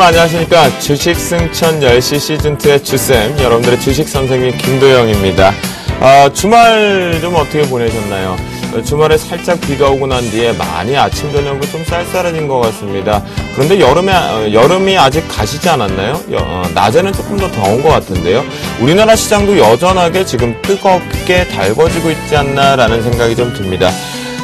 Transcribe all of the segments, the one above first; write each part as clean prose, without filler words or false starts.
안녕하십니까. 주식승천 10시 시즌2의 주쌤, 여러분들의 주식 선생님 김도영입니다. 주말 좀 어떻게 보내셨나요? 주말에 살짝 비가 오고 난 뒤에 많이 아침, 저녁으로 좀 쌀쌀해진 것 같습니다. 그런데 여름이 아직 가시지 않았나요? 낮에는 조금 더 더운 것 같은데요. 우리나라 시장도 여전하게 지금 뜨겁게 달궈지고 있지 않나라는 생각이 좀 듭니다.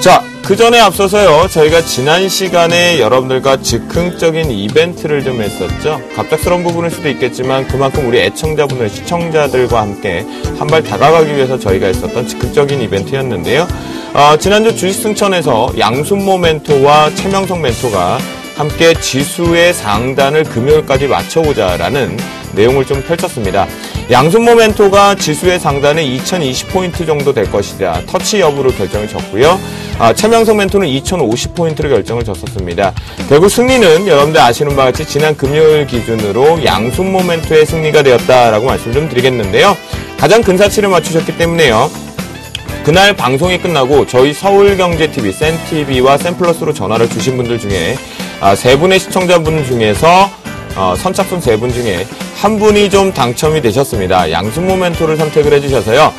자, 그 전에 앞서서요, 저희가 지난 시간에 여러분들과 즉흥적인 이벤트를 좀 했었죠. 갑작스러운 부분일 수도 있겠지만 그만큼 우리 애청자분들, 시청자들과 함께 한 발 다가가기 위해서 저희가 했었던 즉흥적인 이벤트였는데요. 지난주 주식승천에서 양순모 멘토와 최명석 멘토가 함께 지수의 상단을 금요일까지 맞춰보자라는 내용을 좀 펼쳤습니다. 양순모 멘토가 지수의 상단에 2020포인트 정도 될 것이다. 터치 여부로 결정을 졌고요. 최명석 멘토는 2050포인트로 결정을 졌었습니다. 결국 승리는 여러분들 아시는 바와 같이 지난 금요일 기준으로 양순모 멘토의 승리가 되었다라고 말씀 좀 드리겠는데요. 가장 근사치를 맞추셨기 때문에요. 그날 방송이 끝나고 저희 서울경제TV, 센TV와 센플러스로 전화를 주신 분들 중에 세 분의 시청자분 중에서 선착순 세 분 중에 한 분이 좀 당첨이 되셨습니다. 양순모 멘토를 선택을 해주셔서요.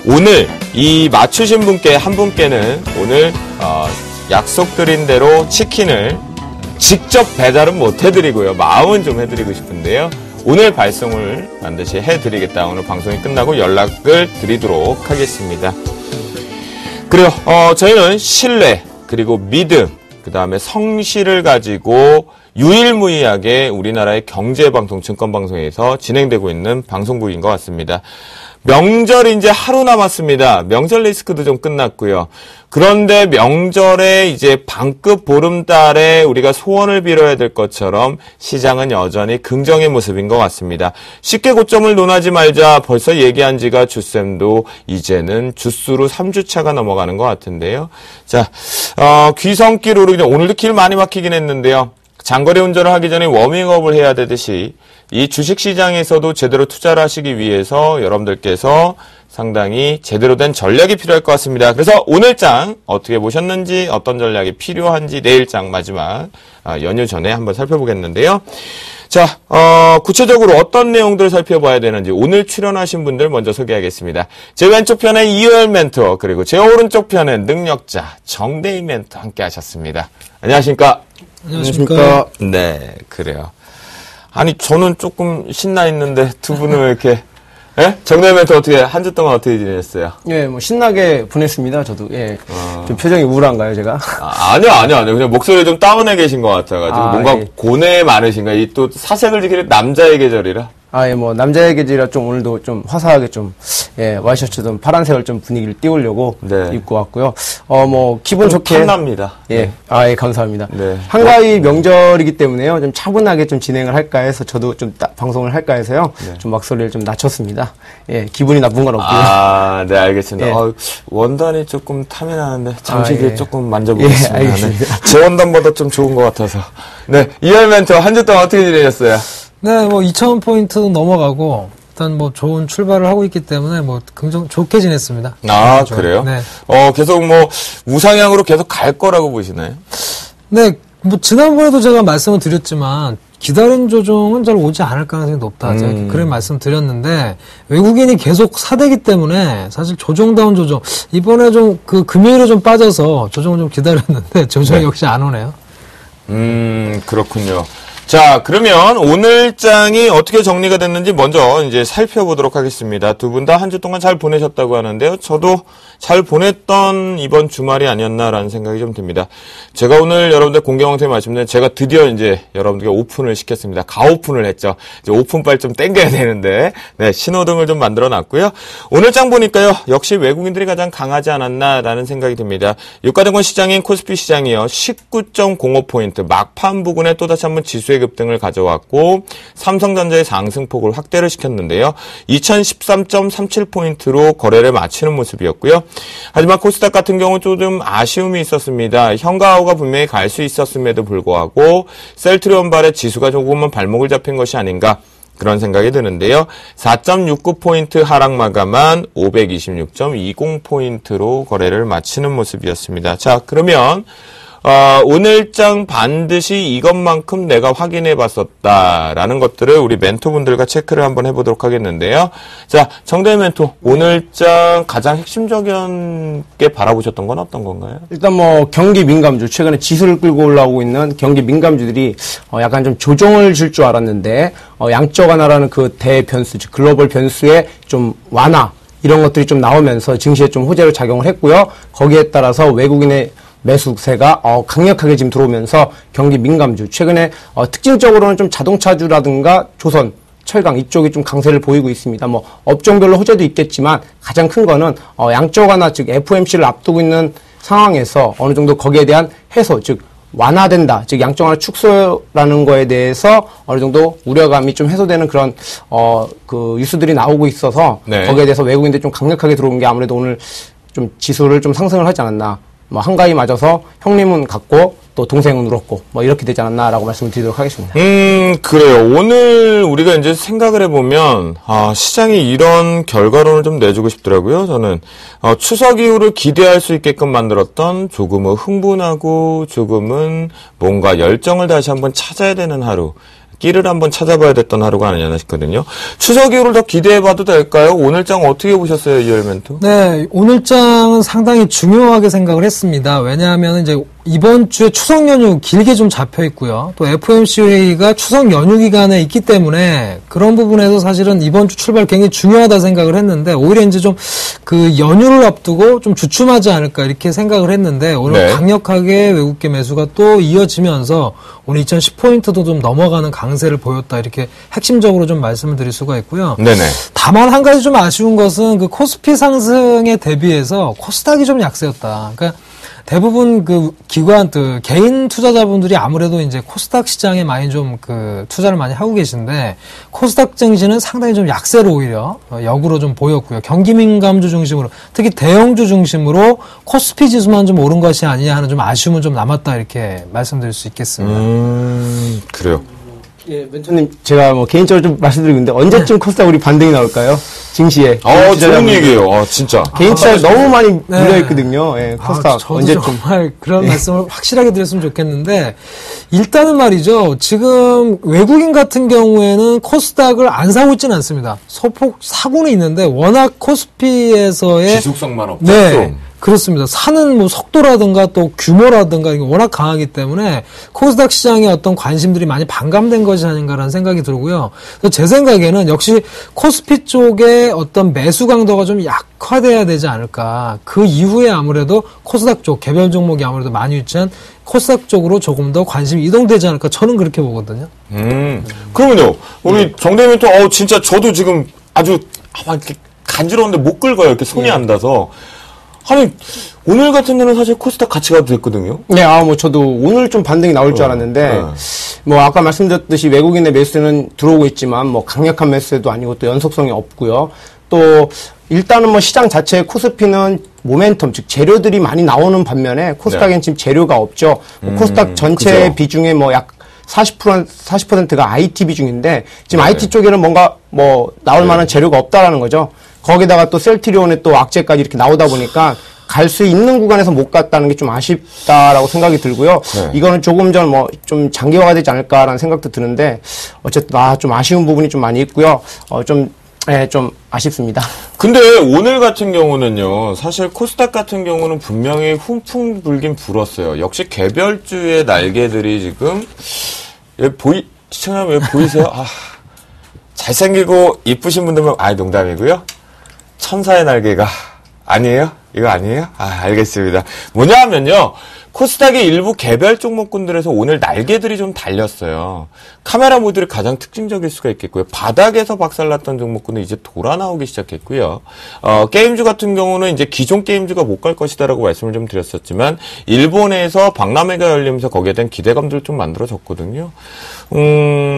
오늘 이 맞추신 분께 한 분께는 오늘 약속드린 대로 치킨을 직접 배달은 못 해드리고요. 마음은 좀 해드리고 싶은데요. 오늘 발송을 반드시 해드리겠다. 오늘 방송이 끝나고 연락을 드리도록 하겠습니다. 그리고 저희는 신뢰, 그리고 믿음, 그 다음에 성실을 가지고 유일무이하게 우리나라의 경제방송, 증권방송에서 진행되고 있는 방송국인 것 같습니다. 명절 이제 하루 남았습니다. 명절 리스크도 좀 끝났고요. 그런데 명절에 이제 반급 보름달에 우리가 소원을 빌어야 될 것처럼 시장은 여전히 긍정의 모습인 것 같습니다. 쉽게 고점을 논하지 말자 벌써 얘기한 지가 주쌤도 이제는 주수로 3주차가 넘어가는 것 같은데요. 자, 귀성길 오르기 전 오늘도 길 많이 막히긴 했는데요. 장거리 운전을 하기 전에 워밍업을 해야 되듯이 이 주식시장에서도 제대로 투자를 하시기 위해서 여러분들께서 상당히 제대로 된 전략이 필요할 것 같습니다. 그래서 오늘 장 어떻게 보셨는지, 어떤 전략이 필요한지 내일 장 마지막 연휴 전에 한번 살펴보겠는데요. 자, 구체적으로 어떤 내용들을 살펴봐야 되는지 오늘 출연하신 분들 먼저 소개하겠습니다. 제 왼쪽 편에 이효열 멘토, 그리고 제 오른쪽 편에 능력자 정대희 멘토 함께 하셨습니다. 안녕하십니까? 안녕하십니까? 네, 그래요. 아니, 저는 조금 신나 있는데 두 분은 왜 이렇게, 예? 정대희 멘토 어떻게, 한 주 동안 어떻게 지내셨어요? 예, 뭐, 신나게 보냈습니다, 저도. 예. 좀 표정이 우울한가요, 제가? 아니요. 그냥 목소리 좀 다운해 계신 것 같아가지고, 뭔가 예. 고뇌 많으신가? 이 또 사색을 지키는 남자의 계절이라. 예, 뭐, 남자의 계절이라 좀 오늘도 좀 화사하게 좀, 예, 와이셔츠 좀 파란색을 좀 분위기를 띄우려고 네. 입고 왔고요. 뭐, 기분 좋게. 탐납니다. 예. 네. 예, 감사합니다. 네. 한가위 명절이기 때문에요. 좀 차분하게 좀 진행을 할까 해서 저도 좀 방송을 할까 해서요. 네. 좀 막소리를 좀 낮췄습니다. 예, 기분이 나쁜 건 없고요. 네, 알겠습니다. 예. 원단이 조금 탐이 나는데, 잠시 뒤에 예. 조금 만져보겠습니다. 예, 알겠습니다. 제 원단보다 좀 좋은 것 같아서. 네, 이효열 멘토 한 주 동안 어떻게 지내셨어요? 네, 뭐 2,000포인트 넘어가고 일단 뭐 좋은 출발을 하고 있기 때문에 뭐 좋게 지냈습니다. 그래요? 네. 계속 뭐 우상향으로 계속 갈 거라고 보시나요? 네, 뭐 지난번에도 제가 말씀을 드렸지만 기다린 조정은 잘 오지 않을 가능성이 높다. 제가 그런 말씀 드렸는데 외국인이 계속 사대기 때문에 사실 조정다운 조정 이번에 좀 금요일에 좀 빠져서 조정을 좀 기다렸는데 조정이 네. 역시 안 오네요. 그렇군요. 자, 그러면 오늘 장이 어떻게 정리가 됐는지 먼저 이제 살펴보도록 하겠습니다. 두 분 다 한 주 동안 잘 보내셨다고 하는데요. 저도 잘 보냈던 이번 주말이 아니었나라는 생각이 좀 듭니다. 제가 오늘 여러분들 공개방송에 말씀드린 제가 드디어 이제 여러분들께 오픈을 시켰습니다. 가오픈을 했죠. 이제 오픈빨 좀 땡겨야 되는데, 네, 신호등을 좀 만들어 놨고요. 오늘 장 보니까요, 역시 외국인들이 가장 강하지 않았나라는 생각이 듭니다. 유가증권 시장인 코스피 시장이요, 19.05포인트, 막판 부근에 또다시 한번 지수의 급등을 가져왔고, 삼성전자의 상승폭을 확대를 시켰는데요. 2013.37포인트로 거래를 마치는 모습이었고요. 하지만 코스닥 같은 경우는 좀 아쉬움이 있었습니다. 현가호가 분명히 갈 수 있었음에도 불구하고 셀트리온발의 지수가 조금은 발목을 잡힌 것이 아닌가 그런 생각이 드는데요. 4.69포인트 하락 마감한 526.20포인트로 거래를 마치는 모습이었습니다. 자, 그러면 오늘장 반드시 이것만큼 내가 확인해 봤었다라는 것들을 우리 멘토분들과 체크를 한번 해보도록 하겠는데요. 자, 정대희 멘토, 오늘장 가장 핵심적인 게 바라보셨던 건 어떤 건가요? 일단 뭐 경기 민감주, 최근에 지수를 끌고 올라오고 있는 경기 민감주들이 약간 좀 조정을 줄 줄 알았는데 양적 완화라는 그 대변수, 즉 글로벌 변수의 좀 완화 이런 것들이 좀 나오면서 증시에 좀 호재로 작용을 했고요. 거기에 따라서 외국인의 매수세가 강력하게 지금 들어오면서 경기 민감주, 최근에 특징적으로는 좀 자동차주라든가 조선, 철강 이쪽이 좀 강세를 보이고 있습니다. 뭐 업종별로 호재도 있겠지만 가장 큰 거는 양적 완화, 즉 FOMC를 앞두고 있는 상황에서 어느 정도 거기에 대한 해소, 즉 완화된다, 즉 양적 완화 축소라는 거에 대해서 어느 정도 우려감이 좀 해소되는 그런 그 뉴스들이 나오고 있어서 네. 거기에 대해서 외국인들이 좀 강력하게 들어온 게 아무래도 오늘 좀 지수를 좀 상승을 하지 않았나. 뭐 한가위 맞아서 형님은 갔고 또 동생은 울었고 뭐 이렇게 되지 않았나라고 말씀을 드리도록 하겠습니다. 그래요. 오늘 우리가 이제 생각을 해보면 시장이 이런 결과론을 좀 내주고 싶더라고요. 저는 추석 이후를 기대할 수 있게끔 만들었던 조금은 흥분하고 조금은 뭔가 열정을 다시 한번 찾아야 되는 하루, 끼를 한번 찾아봐야 됐던 하루가 아니냐 싶거든요. 추석 이후를 더 기대해봐도 될까요? 오늘장 어떻게 보셨어요, 이열 멘토? 네, 오늘장은 상당히 중요하게 생각을 했습니다. 왜냐하면 이제 이번 주에 추석 연휴 길게 좀 잡혀 있고요. 또 FOMC 회의가 추석 연휴 기간에 있기 때문에 그런 부분에서 사실은 이번 주 출발 굉장히 중요하다 생각을 했는데 오히려 이제 좀 그 연휴를 앞두고 좀 주춤하지 않을까 이렇게 생각을 했는데 오늘 네. 강력하게 외국계 매수가 또 이어지면서 오늘 2010포인트도 좀 넘어가는 강세를 보였다 이렇게 핵심적으로 좀 말씀을 드릴 수가 있고요. 네네. 다만 한 가지 좀 아쉬운 것은 그 코스피 상승에 대비해서 코스닥이 좀 약세였다. 그러니까 대부분 그 기관, 개인 투자자분들이 아무래도 이제 코스닥 시장에 많이 좀 그 투자를 많이 하고 계신데 코스닥 증시는 상당히 좀 약세로 오히려 역으로 좀 보였고요. 경기 민감주 중심으로 특히 대형주 중심으로 코스피 지수만 좀 오른 것이 아니냐 하는 좀 아쉬움은 좀 남았다 이렇게 말씀드릴 수 있겠습니다. 그래요. 예, 멘토님, 제가 뭐 개인적으로 좀 말씀드리는데 언제쯤 코스닥 우리 반등이 나올까요? 증시에. 좋은 얘기예요. 진짜. 개인 투자에 너무 많이 물려있거든요. 예, 코스닥. 저도 언제쯤. 정말 그런 말씀을 확실하게 드렸으면 좋겠는데 일단은 말이죠. 지금 외국인 같은 경우에는 코스닥을 안 사고 있지는 않습니다. 소폭 사고는 있는데 워낙 코스피에서의 지속성만 없죠. 네. 그렇습니다. 사는 뭐 속도라든가 또 규모라든가 이게 워낙 강하기 때문에 코스닥 시장에 어떤 관심들이 많이 반감된 것이 아닌가라는 생각이 들고요. 그래서 제 생각에는 역시 코스피 쪽에 어떤 매수 강도가 좀 약화돼야 되지 않을까. 그 이후에 아무래도 코스닥 쪽 개별 종목이 아무래도 많이 위치한 코스닥 쪽으로 조금 더 관심이 이동되지 않을까. 저는 그렇게 보거든요. 그러면요. 우리 정대희 멘토 진짜 저도 지금 아주 이렇게 간지러운데 못 긁어요. 이렇게 손이 안 닿아서. 아니, 오늘 같은 데는 사실 코스닥 같이 가도 됐거든요. 네, 뭐 저도 오늘 좀 반등이 나올 줄 알았는데, 뭐 아까 말씀드렸듯이 외국인의 매수는 들어오고 있지만, 뭐 강력한 매수도 아니고 또 연속성이 없고요. 또 일단은 뭐 시장 자체의 코스피는 모멘텀, 즉 재료들이 많이 나오는 반면에 코스닥엔 지금 재료가 없죠. 코스닥 전체 그죠. 비중의 뭐 약 40%가 IT 비중인데, 지금 IT 쪽에는 뭔가 뭐 나올 만한 재료가 없다라는 거죠. 거기다가 또 셀트리온의 또 악재까지 이렇게 나오다 보니까 갈 수 있는 구간에서 못 갔다는 게 좀 아쉽다라고 생각이 들고요. 이거는 조금 전 뭐 좀 장기화가 되지 않을까라는 생각도 드는데 어쨌든 좀 아쉬운 부분이 좀 많이 있고요. 좀 아쉽습니다. 근데 오늘 같은 경우는요, 사실 코스닥 같은 경우는 분명히 훈풍 불긴 불었어요. 역시 개별주의 날개들이 지금, 시청자분 왜 보이세요? 잘생기고 이쁘신 분들만, 농담이고요. 천사의 날개가, 아니에요? 이거 아니에요? 알겠습니다. 뭐냐 하면요, 코스닥의 일부 개별 종목군들에서 오늘 날개들이 좀 달렸어요. 카메라 모듈이 가장 특징적일 수가 있겠고요. 바닥에서 박살났던 종목군은 이제 돌아 나오기 시작했고요. 게임주 같은 경우는 이제 기존 게임주가 못 갈 것이다라고 말씀을 좀 드렸었지만, 일본에서 박람회가 열리면서 거기에 대한 기대감들을 좀 만들어졌거든요.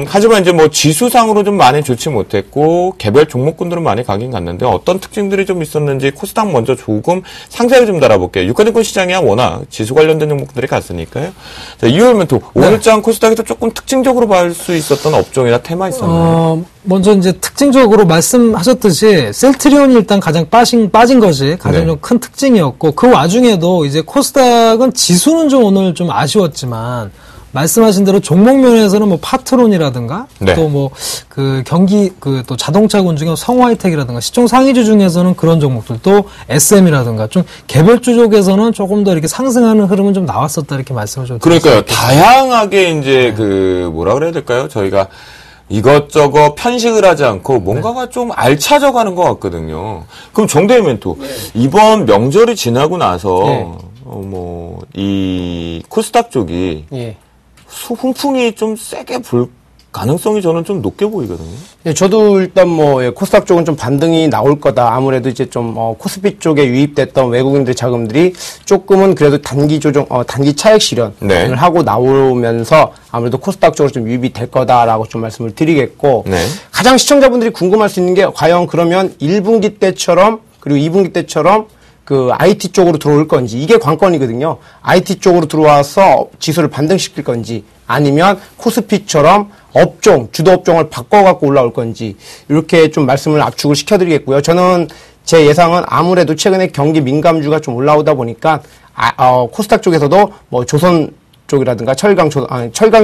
하지만 이제 뭐 지수상으로 좀 많이 좋지 못했고, 개별 종목군들은 많이 가긴 갔는데, 어떤 특징들이 좀 있었는지 코스닥 먼저 조금 상세하게 좀 달아볼게요. 유가증권 시장이야 워낙 지수 관련된 관련 종목들이 갔으니까요. 자, 이월 멘토 오늘장 코스닥에서 조금 특징적으로 볼 수 있었던 업종이나 테마 있었나요? 먼저 이제 특징적으로 말씀하셨듯이 셀트리온이 일단 가장 빠진 것이 가장 네. 좀 큰 특징이었고 그 와중에도 이제 코스닥은 지수는 좀 오늘 좀 아쉬웠지만 말씀하신 대로 종목 면에서는 뭐 파트론이라든가 네. 또 뭐 그 경기 그 또 자동차군 중에 성화이텍이라든가 시총 상위주 중에서는 그런 종목들 또 SM이라든가 좀 개별주 쪽에서는 조금 더 이렇게 상승하는 흐름은 좀 나왔었다 이렇게 말씀을 좀 그러니까요. 드릴 수 다양하게 이제 그 뭐라 그래야 될까요? 저희가 이것저것 편식을 하지 않고 뭔가가 좀 알차져 가는 것 같거든요. 그럼 정대희 멘토 이번 명절이 지나고 나서 네. 이 코스닥 쪽이 예. 훈풍이 좀 세게 불 가능성이 저는 좀 높게 보이거든요. 예, 저도 일단 뭐 예, 코스닥 쪽은 좀 반등이 나올 거다. 아무래도 이제 좀 코스피 쪽에 유입됐던 외국인들 자금들이 조금은 그래도 단기 조정, 단기 차익 실현을 네. 하고 나오면서 아무래도 코스닥 쪽으로 좀 유입이 될 거다라고 좀 말씀을 드리겠고 네. 가장 시청자분들이 궁금할 수 있는 게 과연 그러면 1분기 때처럼 그리고 2분기 때처럼 그 IT 쪽으로 들어올 건지 이게 관건이거든요. IT 쪽으로 들어와서 지수를 반등시킬 건지 아니면 코스피처럼 업종, 주도 업종을 바꿔갖고 올라올 건지 이렇게 좀 말씀을 압축을 시켜드리겠고요. 저는 제 예상은 아무래도 최근에 경기 민감주가 좀 올라오다 보니까 코스닥 쪽에서도 뭐 조선 쪽이라든가 철강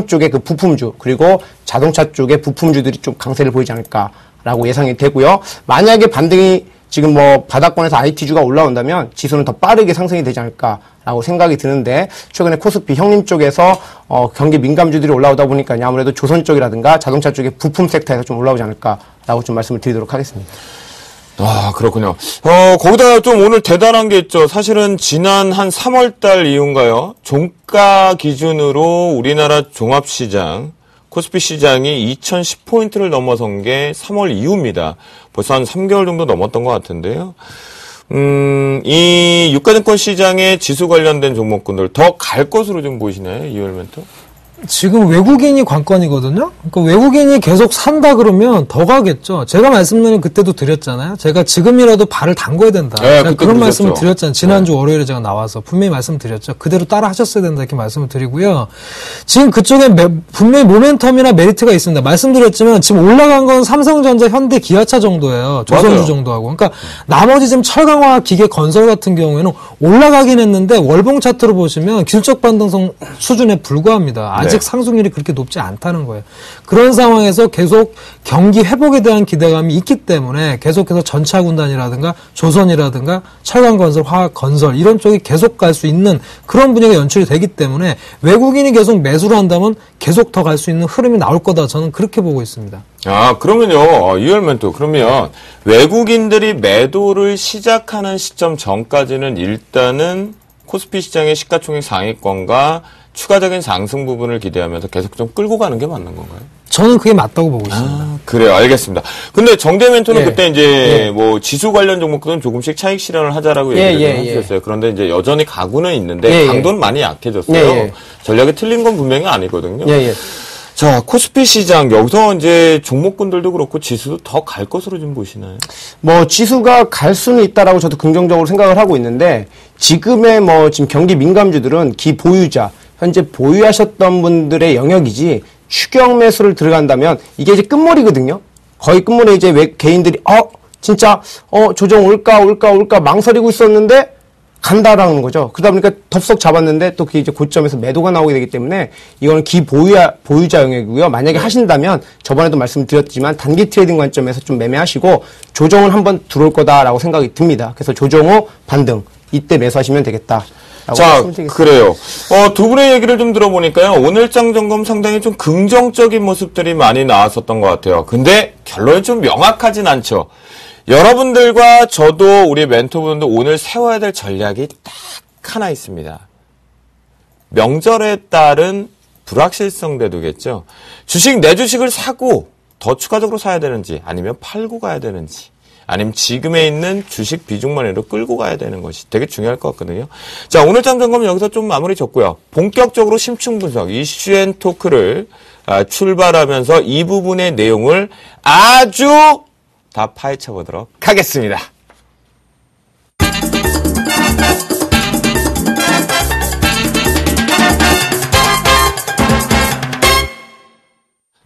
쪽의 그 부품주 그리고 자동차 쪽의 부품주들이 좀 강세를 보이지 않을까라고 예상이 되고요. 만약에 반등이 지금 뭐 바닥권에서 IT주가 올라온다면 지수는 더 빠르게 상승이 되지 않을까라고 생각이 드는데 최근에 코스피 형님 쪽에서 경기 민감주들이 올라오다 보니까 아무래도 조선 쪽이라든가 자동차 쪽의 부품 섹터에서 좀 올라오지 않을까라고 좀 말씀을 드리도록 하겠습니다. 아, 그렇군요. 거기다 좀 오늘 대단한 게 있죠. 사실은 지난 한 3월달 이후인가요? 종가 기준으로 우리나라 종합시장 코스피 시장이 2010포인트를 넘어선 게 3월 이후입니다. 벌써 한 3개월 정도 넘었던 것 같은데요. 이 유가증권 시장의 지수 관련된 종목군들 더 갈 것으로 좀 보이시나요? 이월 멘토? 지금 외국인이 관건이거든요. 그러니까 외국인이 계속 산다 그러면 더 가겠죠. 제가 말씀을 그때도 드렸잖아요. 제가 지금이라도 발을 담궈야 된다. 네, 제가 그런 그러셨죠. 말씀을 드렸잖아요. 지난주 월요일에 제가 나와서 분명히 말씀드렸죠. 그대로 따라 하셨어야 된다 이렇게 말씀을 드리고요. 지금 그쪽에 분명히 모멘텀이나 메리트가 있습니다. 말씀드렸지만 지금 올라간 건 삼성전자, 현대, 기아차 정도예요. 조선주 맞아요. 정도하고. 그러니까 나머지 지금 철강화, 기계, 건설 같은 경우에는 올라가긴 했는데 월봉 차트로 보시면 길적 반등성 수준에 불과합니다. 아직 네. 상승률이 그렇게 높지 않다는 거예요. 그런 상황에서 계속 경기 회복에 대한 기대감이 있기 때문에 계속해서 전차군단이라든가 조선이라든가 철강건설, 화학건설 이런 쪽이 계속 갈 수 있는 그런 분위기가 연출이 되기 때문에 외국인이 계속 매수를 한다면 계속 더 갈 수 있는 흐름이 나올 거다. 저는 그렇게 보고 있습니다. 아, 그러면요, 이월 멘토, 그러면 외국인들이 매도를 시작하는 시점 전까지는 일단은 코스피 시장의 시가총액 상위권과 추가적인 상승 부분을 기대하면서 계속 좀 끌고 가는 게 맞는 건가요? 저는 그게 맞다고 보고 있습니다. 아, 그래요. 알겠습니다. 근데 정대 멘토는 예. 그때 이제 뭐 지수 관련 종목들은 조금씩 차익 실현을 하자라고 예, 얘기를 예, 해주셨어요. 그런데 이제 여전히 가구는 있는데 예, 예. 강도는 많이 약해졌어요. 예, 예. 전략이 틀린 건 분명히 아니거든요. 예, 예. 자, 코스피 시장 여기서 이제 종목군들도 그렇고 지수도 더 갈 것으로 좀 보시나요? 뭐 지수가 갈 수는 있다라고 저도 긍정적으로 생각을 하고 있는데 지금의 뭐 지금 경기 민감주들은 기보유자 현재 보유하셨던 분들의 영역이지 추격 매수를 들어간다면 이게 이제 끝물이거든요. 거의 끝물에 이제 개인들이 진짜 조정 올까 망설이고 있었는데 간다라는 거죠. 그러다 보니까 덥석 잡았는데 또 그게 이제 고점에서 매도가 나오게 되기 때문에 이거는 보유자 영역이고요. 만약에 하신다면 저번에도 말씀드렸지만 단기 트레이딩 관점에서 좀 매매하시고 조정은 한번 들어올 거다라고 생각이 듭니다. 그래서 조정 후 반등 이때 매수하시면 되겠다. 자, 그래요. 두 분의 얘기를 좀 들어보니까요. 오늘장 점검 상당히 좀 긍정적인 모습들이 많이 나왔었던 것 같아요. 근데 결론이 좀 명확하진 않죠. 여러분들과 저도 우리 멘토분도 오늘 세워야 될 전략이 딱 하나 있습니다. 명절에 따른 불확실성 대두겠죠. 내 주식을 사고 더 추가적으로 사야 되는지 아니면 팔고 가야 되는지 아니면 지금에 있는 주식 비중만으로 끌고 가야 되는 것이 되게 중요할 것 같거든요. 자, 오늘장 점검은 여기서 좀 마무리 졌고요. 본격적으로 심층 분석, 이슈앤토크를 출발하면서 이 부분의 내용을 아주 다 파헤쳐 보도록 하겠습니다.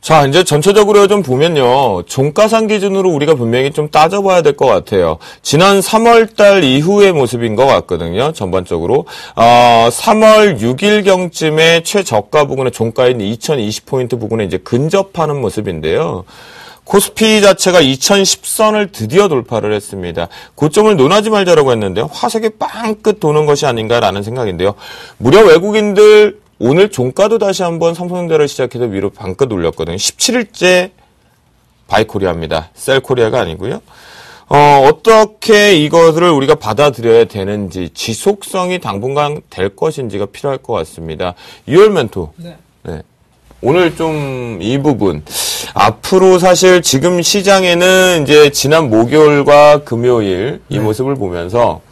자, 이제 전체적으로 좀 보면요. 종가상 기준으로 우리가 분명히 좀 따져봐야 될 것 같아요. 지난 3월 달 이후의 모습인 것 같거든요. 전반적으로. 3월 6일경쯤에 최저가 부근의 종가인 2020포인트 부근에 이제 근접하는 모습인데요. 코스피 자체가 2010선을 드디어 돌파를 했습니다. 고점을 논하지 말자라고 했는데요. 화색이 빵끝 도는 것이 아닌가라는 생각인데요. 무려 외국인들 오늘 종가도 다시 한번 삼성전자를 시작해서 위로 반끝 올렸거든요. 17일째 바이코리아입니다. 셀코리아가 아니고요. 어떻게 이것을 우리가 받아들여야 되는지, 지속성이 당분간 될 것인지가 필요할 것 같습니다. 유열멘토. 네. 오늘 좀 이 부분. 앞으로 사실 지금 시장에는 이제 지난 목요일과 금요일 이 모습을 보면서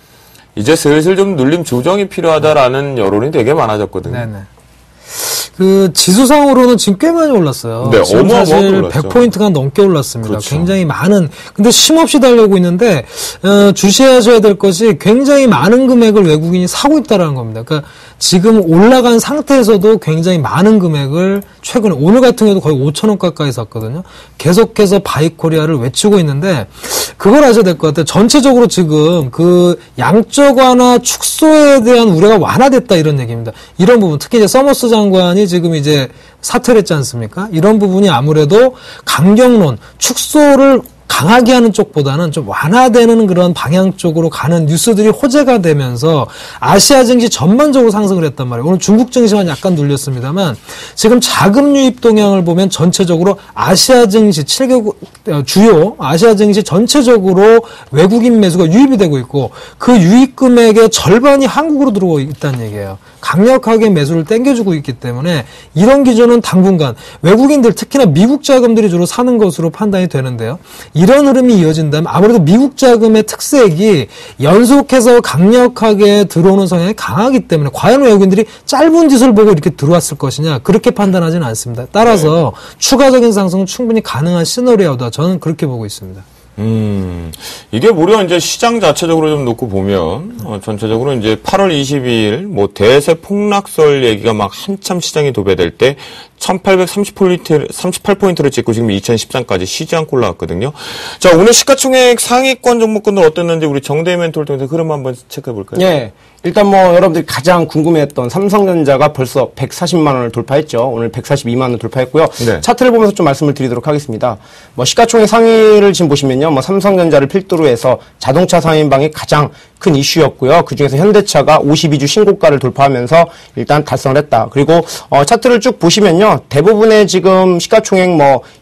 이제 슬슬 좀 눌림 조정이 필요하다라는 여론이 되게 많아졌거든요. 네네. 그 지수상으로는 지금 꽤 많이 올랐어요. 네, 지금 사실 올랐죠. 100포인트가 넘게 올랐습니다. 그렇죠. 굉장히 많은, 근데 쉼없이 달려오고 있는데 주시하셔야 될 것이 굉장히 많은 금액을 외국인이 사고 있다는 겁니다. 그러니까 지금 올라간 상태에서도 굉장히 많은 금액을 최근에 오늘 같은 경우도 거의 5,000원 가까이 샀거든요. 계속해서 바이코리아를 외치고 있는데 그걸 아셔야 될 것 같아요. 전체적으로 지금 그 양적 완화 축소에 대한 우려가 완화됐다 이런 얘기입니다. 이런 부분 특히 이제 서머스 장관이 지금 이제 사퇴를 했지 않습니까? 이런 부분이 아무래도 강경론 축소를 강하게 하는 쪽보다는 좀 완화되는 그런 방향 쪽으로 가는 뉴스들이 호재가 되면서 아시아 증시 전반적으로 상승을 했단 말이에요. 오늘 중국 증시만 약간 눌렸습니다만 지금 자금 유입 동향을 보면 전체적으로 아시아 증시 7개국 주요 아시아 증시 전체적으로 외국인 매수가 유입이 되고 있고 그 유입 금액의 절반이 한국으로 들어오고 있다는 얘기예요. 강력하게 매수를 땡겨주고 있기 때문에 이런 기준은 당분간 외국인들 특히나 미국 자금들이 주로 사는 것으로 판단이 되는데요. 이런 흐름이 이어진다면 아무래도 미국 자금의 특색이 연속해서 강력하게 들어오는 성향이 강하기 때문에 과연 외국인들이 짧은 지수를 보고 이렇게 들어왔을 것이냐 그렇게 판단하지는 않습니다. 따라서 추가적인 상승은 충분히 가능한 시나리오다. 저는 그렇게 보고 있습니다. 이게 무려 이제 시장 자체적으로 좀 놓고 보면, 전체적으로 이제 8월 22일, 대세 폭락설 얘기가 막 한참 시장이 도배될 때, 1838포인트를 찍고 지금 2013까지 쉬지 않고 올라왔거든요. 자, 오늘 시가총액 상위권 종목군들 어땠는지 우리 정대희 멘토를 통해서 흐름 한번 체크해 볼까요? 예. 일단 여러분들이 가장 궁금해했던 삼성전자가 벌써 140만 원을 돌파했죠. 오늘 142만 원을 돌파했고요. 네. 차트를 보면서 좀 말씀을 드리도록 하겠습니다. 시가총액 상위를 지금 보시면요. 삼성전자를 필두로 해서 자동차 상인방이 가장 큰 이슈였고요. 그중에서 현대차가 52주 신고가를 돌파하면서 일단 달성을 했다. 그리고 차트를 쭉 보시면요. 대부분의 지금 시가총액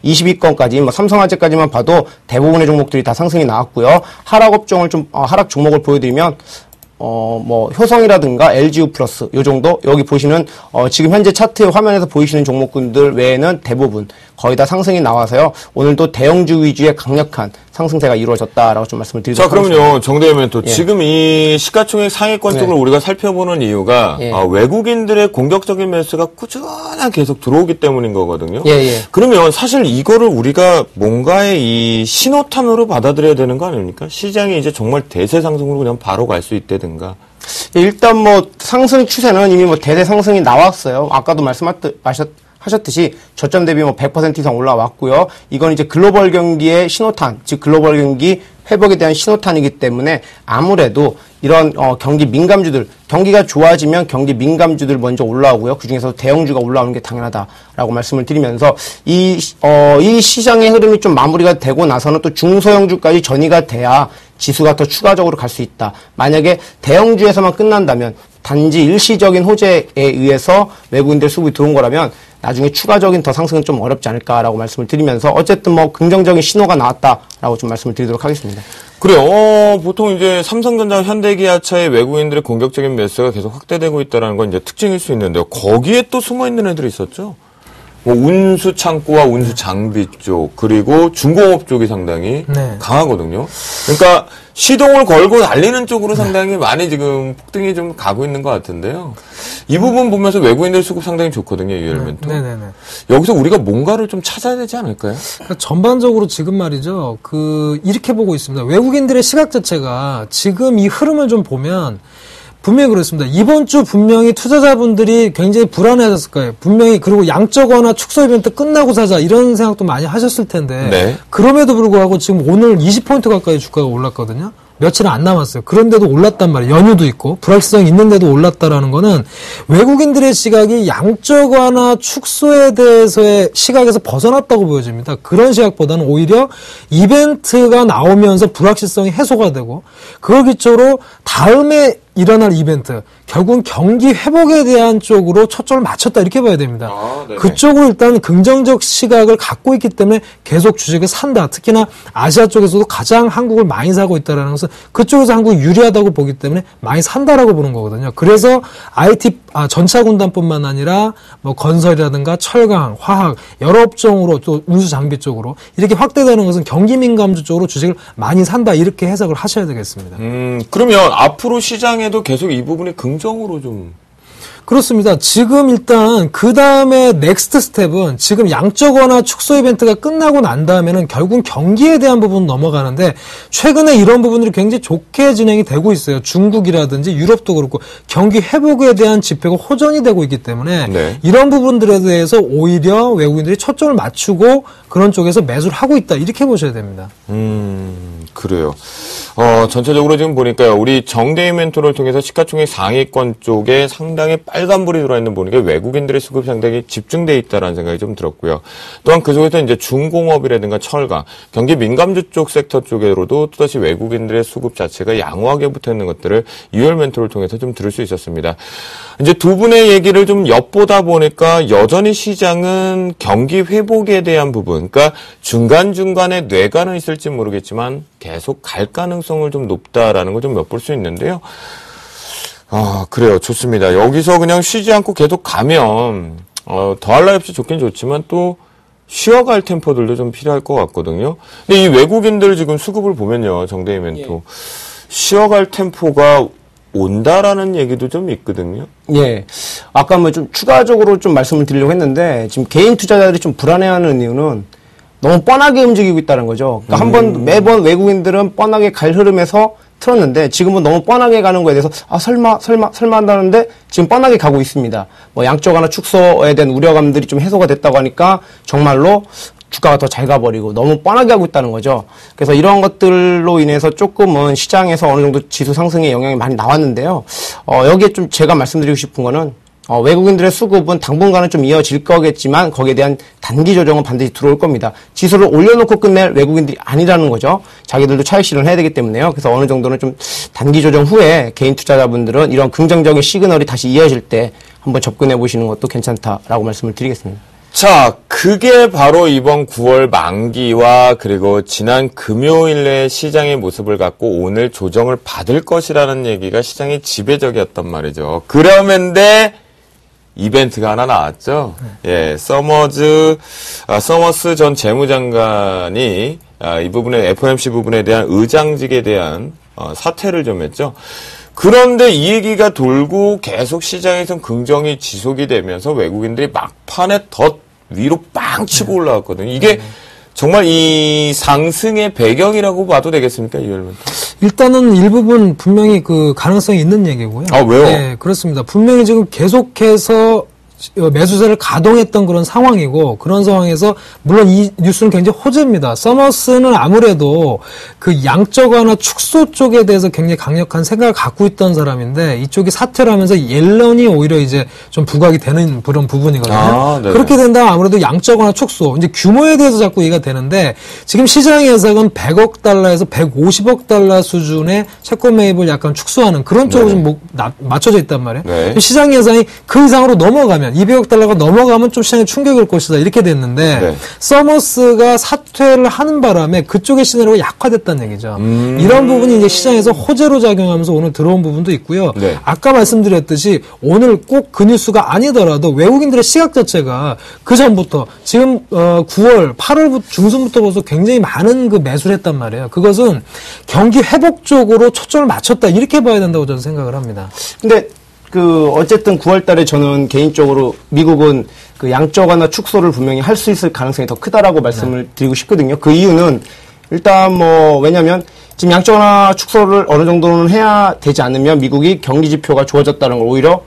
20위권까지 삼성화재까지만 봐도 대부분의 종목들이 다 상승이 나왔고요. 하락 종목을 보여드리면 효성이라든가 LGU 플러스, 요 정도? 여기 보시는, 지금 현재 차트 화면에서 보이시는 종목군들 외에는 대부분 거의 다 상승이 나와서요. 오늘도 대형주 위주의 강력한 상승세가 이루어졌다라고 좀 말씀을 드리도록 하겠습니다. 자, 그럼요. 정대희 멘토. 지금 이 시가총액 상위권 쪽을 우리가 살펴보는 이유가 외국인들의 공격적인 매수가 꾸준하게 계속 들어오기 때문인 거거든요. 그러면 사실 이거를 우리가 뭔가의 이 신호탄으로 받아들여야 되는 거 아닙니까? 시장이 이제 정말 대세 상승으로 그냥 바로 갈 수 있다든가. 일단 상승 추세는 이미 대대 상승이 나왔어요. 아까도 하셨듯이 저점 대비 100% 이상 올라왔고요. 이건 이제 글로벌 경기의 신호탄, 즉 글로벌 경기 회복에 대한 신호탄이기 때문에 아무래도 이런 경기 민감주들, 경기가 좋아지면 경기 민감주들 먼저 올라오고요. 그중에서 대형주가 올라오는 게 당연하다라고 말씀을 드리면서 이 시장의 흐름이 좀 마무리가 되고 나서는 또 중소형주까지 전이가 돼야 지수가 더 추가적으로 갈 수 있다. 만약에 대형주에서만 끝난다면 단지 일시적인 호재에 의해서 외국인들 수급이 들어온 거라면 나중에 추가적인 더 상승은 좀 어렵지 않을까라고 말씀을 드리면서 어쨌든 긍정적인 신호가 나왔다라고 좀 말씀을 드리도록 하겠습니다. 그래요. 보통 이제 삼성전자, 현대기아차의 외국인들의 공격적인 매수가 계속 확대되고 있다는 건 이제 특징일 수 있는데요. 거기에 또 숨어 있는 애들이 있었죠. 운수 창고와 운수 장비 쪽, 그리고 중공업 쪽이 상당히 강하거든요. 그러니까 시동을 걸고 달리는 쪽으로 상당히 많이 지금 폭등이 좀 가고 있는 것 같은데요. 이 부분 보면서 외국인들 수급 상당히 좋거든요, 유열멘토. 여기서 우리가 뭔가를 좀 찾아야 되지 않을까요? 그러니까 전반적으로 지금 말이죠. 이렇게 보고 있습니다. 외국인들의 시각 자체가 지금 이 흐름을 좀 보면 분명히 그렇습니다. 이번 주 분명히 투자자분들이 굉장히 불안해하셨을 거예요. 분명히 그리고 양적완화 축소 이벤트 끝나고 사자 이런 생각도 많이 하셨을 텐데 네. 그럼에도 불구하고 지금 오늘 20포인트 가까이 주가가 올랐거든요. 며칠 안 남았어요. 그런데도 올랐단 말이에요. 연휴도 있고 불확실성이 있는데도 올랐다라는 거는 외국인들의 시각이 양적 완화 축소에 대해서의 시각에서 벗어났다고 보여집니다. 그런 시각보다는 오히려 이벤트가 나오면서 불확실성이 해소가 되고 그걸 기초로 다음에 일어날 이벤트, 결국은 경기 회복에 대한 쪽으로 초점을 맞췄다 이렇게 봐야 됩니다. 그쪽으로 일단 긍정적 시각을 갖고 있기 때문에 계속 주식을 산다. 특히나 아시아 쪽에서도 가장 한국을 많이 사고 있다는 것은 그쪽에서 한국이 유리하다고 보기 때문에 많이 산다라고 보는 거거든요. 그래서 IT 전차군단뿐만 아니라 뭐 건설이라든가 철강, 화학 여러 업종으로 또 운수 장비 쪽으로 이렇게 확대되는 것은 경기 민감주 쪽으로 주식을 많이 산다 이렇게 해석을 하셔야 되겠습니다. 그러면 앞으로 시장에도 계속 이 부분이 긍정으로 좀 그렇습니다. 지금 일단 그 다음에 넥스트 스텝은 지금 양적 완화 축소 이벤트가 끝나고 난 다음에는 결국 경기에 대한 부분 넘어가는데 최근에 이런 부분들이 굉장히 좋게 진행이 되고 있어요. 중국이라든지 유럽도 그렇고 경기 회복에 대한 지표가 호전이 되고 있기 때문에 네. 이런 부분들에 대해서 오히려 외국인들이 초점을 맞추고 그런 쪽에서 매수를 하고 있다 이렇게 보셔야 됩니다. 그래요. 전체적으로 지금 보니까요. 우리 정대인 멘토를 통해서 시가총액 상위권 쪽에 상당히 빨간불이 들어있는 보니까 외국인들의 수급이 상당히 집중돼 있다라는 생각이 좀 들었고요. 또한 그쪽에서 이제 중공업이라든가 철강, 경기 민감주 쪽 섹터 쪽으로도 또다시 외국인들의 수급 자체가 양호하게 붙어 있는 것들을 유열 멘토를 통해서 좀 들을 수 있었습니다. 이제 두 분의 얘기를 좀 엿보다 보니까 여전히 시장은 경기 회복에 대한 부분, 그러니까 중간중간에 뇌관은 있을지 모르겠지만 계속 갈 가능성을 좀 높다라는 걸 좀 엿볼 수 있는데요. 그래요. 좋습니다. 여기서 그냥 쉬지 않고 계속 가면, 더할 나위 없이 좋긴 좋지만 또 쉬어갈 템포들도 좀 필요할 것 같거든요. 근데 이 외국인들 지금 수급을 보면요. 정대희 멘토. 쉬어갈 템포가 온다라는 얘기도 좀 있거든요. 예. 아까 뭐 좀 추가적으로 좀 말씀을 드리려고 했는데 지금 개인 투자자들이 좀 불안해하는 이유는 너무 뻔하게 움직이고 있다는 거죠. 그러니까 매번 외국인들은 뻔하게 갈 흐름에서 틀었는데 지금은 너무 뻔하게 가는 거에 대해서 설마 한다는데 지금 뻔하게 가고 있습니다. 뭐 양적 완화 축소에 대한 우려감들이 좀 해소가 됐다고 하니까 정말로 주가가 더 잘 가버리고 너무 뻔하게 하고 있다는 거죠. 그래서 이런 것들로 인해서 조금은 시장에서 어느 정도 지수 상승에 영향이 많이 나왔는데요. 여기에 좀 제가 말씀드리고 싶은 거는 외국인들의 수급은 당분간은 좀 이어질 거겠지만 거기에 대한 단기 조정은 반드시 들어올 겁니다. 지수를 올려놓고 끝낼 외국인들이 아니라는 거죠. 자기들도 차익 실현을 해야 되기 때문에요. 그래서 어느 정도는 좀 단기 조정 후에 개인 투자자분들은 이런 긍정적인 시그널이 다시 이어질 때 한번 접근해 보시는 것도 괜찮다라고 말씀을 드리겠습니다. 자, 그게 바로 이번 9월 만기와 그리고 지난 금요일의 시장의 모습을 갖고 오늘 조정을 받을 것이라는 얘기가 시장의 지배적이었단 말이죠. 그러면데 이벤트가 하나 나왔죠. 예, 서머스 전 재무장관이 이 부분에 FOMC 부분에 대한 의장직에 대한 사퇴를 좀 했죠. 그런데 이 얘기가 돌고 계속 시장에선 긍정이 지속이 되면서 외국인들이 막판에 더 위로 빵 치고 올라왔거든요. 이게 정말 이 상승의 배경이라고 봐도 되겠습니까, 이열면? 일단은 일부분 분명히 그 가능성이 있는 얘기고요. 왜요? 네, 그렇습니다. 분명히 지금 계속해서 매수세를 가동했던 그런 상황이고 그런 상황에서 물론 이 뉴스는 굉장히 호재입니다. 서머스는 아무래도 그 양적 완화 축소 쪽에 대해서 굉장히 강력한 생각을 갖고 있던 사람인데 이쪽이 사퇴를 하면서 옐런이 오히려 이제 좀 부각이 되는 그런 부분이거든요. 그렇게 된다면 아무래도 양적 완화 축소 이제 규모에 대해서 자꾸 얘기가 되는데 지금 시장 예상은 100억 달러에서 150억 달러 수준의 채권 매입을 약간 축소하는 그런 쪽으로 좀 맞춰져 있단 말이에요. 네. 시장 예상이 그 이상으로 넘어가면 200억 달러가 넘어가면 좀 시장에 충격이 올 것이다 이렇게 됐는데 서머스가 사퇴를 하는 바람에 그쪽의 시나리오가 약화됐다는 얘기죠. 이런 부분이 이제 시장에서 호재로 작용하면서 오늘 들어온 부분도 있고요. 네. 아까 말씀드렸듯이 오늘 꼭 그 뉴스가 아니더라도 외국인들의 시각 자체가 그 전부터 지금 9월, 8월 중순부터 벌써 굉장히 많은 그 매수를 했단 말이에요. 그것은 경기 회복 쪽으로 초점을 맞췄다 이렇게 봐야 된다고 저는 생각을 합니다. 근데 어쨌든 9월 달에 저는 개인적으로 미국은 그 양적 완화 축소를 분명히 할 수 있을 가능성이 더 크다라고 말씀을 드리고 싶거든요. 그 이유는 일단 왜냐면 지금 양적완화 축소를 어느 정도는 해야 되지 않으면 미국이 경기 지표가 좋아졌다는 걸 오히려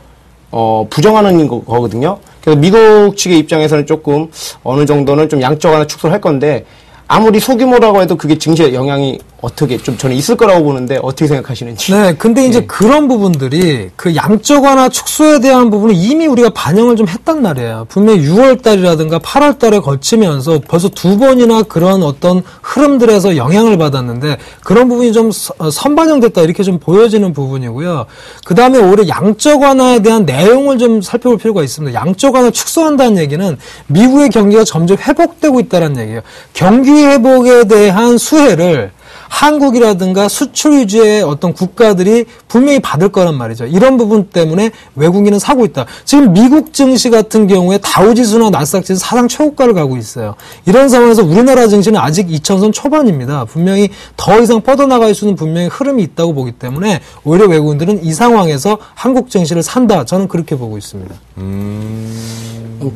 부정하는 거거든요. 그래서 미국 측의 입장에서는 조금 어느 정도는 좀 양적완화 축소를 할 건데 아무리 소규모라고 해도 그게 증시에 영향이 어떻게 좀 저는 있을 거라고 보는데 어떻게 생각하시는지. 네, 근데 이제 그런 부분들이 그 양적 완화 축소에 대한 부분은 이미 우리가 반영을 좀 했단 말이에요. 분명히 6월 달이라든가 8월 달에 거치면서 벌써 2번이나 그런 어떤 흐름들에서 영향을 받았는데 그런 부분이 좀 선반영됐다 이렇게 좀 보여지는 부분이고요. 그 다음에 오히려 양적 완화에 대한 내용을 좀 살펴볼 필요가 있습니다. 양적 완화 축소한다는 얘기는 미국의 경기가 점점 회복되고 있다는 얘기예요. 경기 회복에 대한 수혜를 한국이라든가 수출 위주의 어떤 국가들이 분명히 받을 거란 말이죠. 이런 부분 때문에 외국인은 사고 있다. 지금 미국 증시 같은 경우에 다우지수나 나스닥지수 사상 최고가를 가고 있어요. 이런 상황에서 우리나라 증시는 아직 2000선 초반입니다. 분명히 더 이상 뻗어나갈 수는 분명히 흐름이 있다고 보기 때문에 오히려 외국인들은 이 상황에서 한국 증시를 산다. 저는 그렇게 보고 있습니다.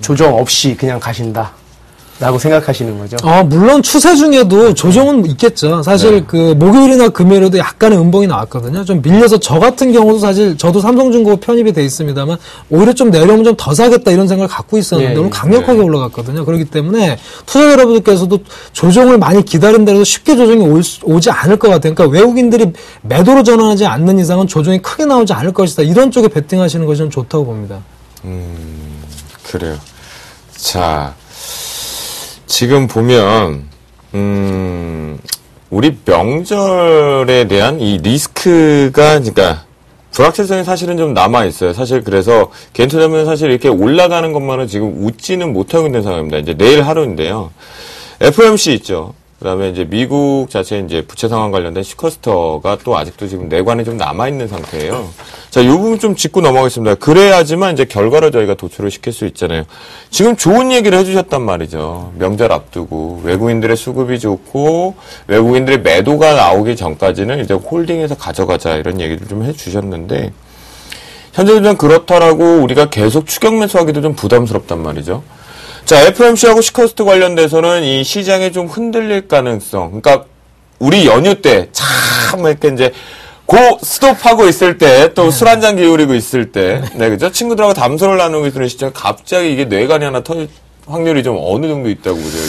조정 없이 그냥 가신다. 라고 생각하시는 거죠? 물론 추세 중에도 조정은 있겠죠. 사실 네. 그 목요일이나 금요일에도 약간의 음봉이 나왔거든요. 좀 밀려서 저 같은 경우도 사실 저도 삼성중공업 편입이 돼 있습니다만 오히려 좀 내려오면 좀 더 사겠다 이런 생각을 갖고 있었는데 오늘 강력하게 올라갔거든요. 그렇기 때문에 투자 여러분들께서도 조정을 많이 기다린다 해서 쉽게 조정이 오지 않을 것 같아요. 그러니까 외국인들이 매도로 전환하지 않는 이상은 조정이 크게 나오지 않을 것이다. 이런 쪽에 베팅하시는 것이 좀 좋다고 봅니다. 그래요. 자. 지금 보면, 우리 명절에 대한 이 리스크가, 그러니까, 불확실성이 사실은 좀 남아있어요. 사실 그래서, 개인 투자면 사실 이렇게 올라가는 것만은 지금 웃지는 못하고 있는 상황입니다. 이제 내일 하루인데요. FOMC 있죠. 그 다음에 이제 미국 자체 이제 부채 상황 관련된 시커스터가 또 아직도 지금 내관이 좀 남아있는 상태예요. 자, 이 부분 좀 짚고 넘어가겠습니다. 그래야지만 이제 결과를 저희가 도출을 시킬 수 있잖아요. 지금 좋은 얘기를 해주셨단 말이죠. 명절 앞두고 외국인들의 수급이 좋고 외국인들의 매도가 나오기 전까지는 이제 홀딩해서 가져가자 이런 얘기를 좀 해주셨는데 현재 좀 그렇다라고 우리가 계속 추격 매수하기도 좀 부담스럽단 말이죠. 자, FOMC하고 시커스트 관련돼서는 이 시장에 좀 흔들릴 가능성. 그러니까 우리 연휴 때 참 이렇게 이제 스톱하고 있을 때 또 술 한잔 기울이고 있을 때, 네, 그죠? 친구들하고 담소를 나누고 있는 시점에 갑자기 이게 뇌관이 하나 터질 확률이 좀 어느 정도 있다고 보세요,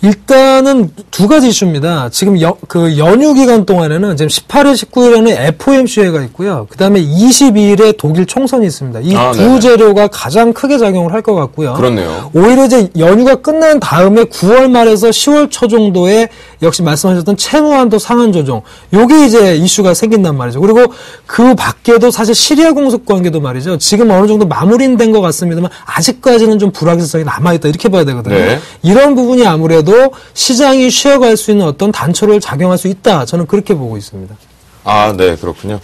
일단은 두 가지 이슈입니다. 지금 그 연휴 기간 동안에는 지금 18일, 19일에는 FOMC회가 있고요. 그 다음에 22일에 독일 총선이 있습니다. 이 두 재료가 가장 크게 작용을 할 것 같고요. 그렇네요. 오히려 이제 연휴가 끝난 다음에 9월 말에서 10월 초 정도에 역시 말씀하셨던 채무한도 상한 조정. 요게 이제 이슈가 생긴단 말이죠. 그리고 그 밖에도 사실 시리아 공습 관계도 말이죠. 지금 어느 정도 마무리된 것 같습니다만 아직까지는 좀 불확실성이 남아있다. 이렇게 봐야 되거든요. 네. 이런 부분이 아무래도 시장이 쉬어갈 수 있는 어떤 단초를 작용할 수 있다. 저는 그렇게 보고 있습니다. 아, 네, 그렇군요.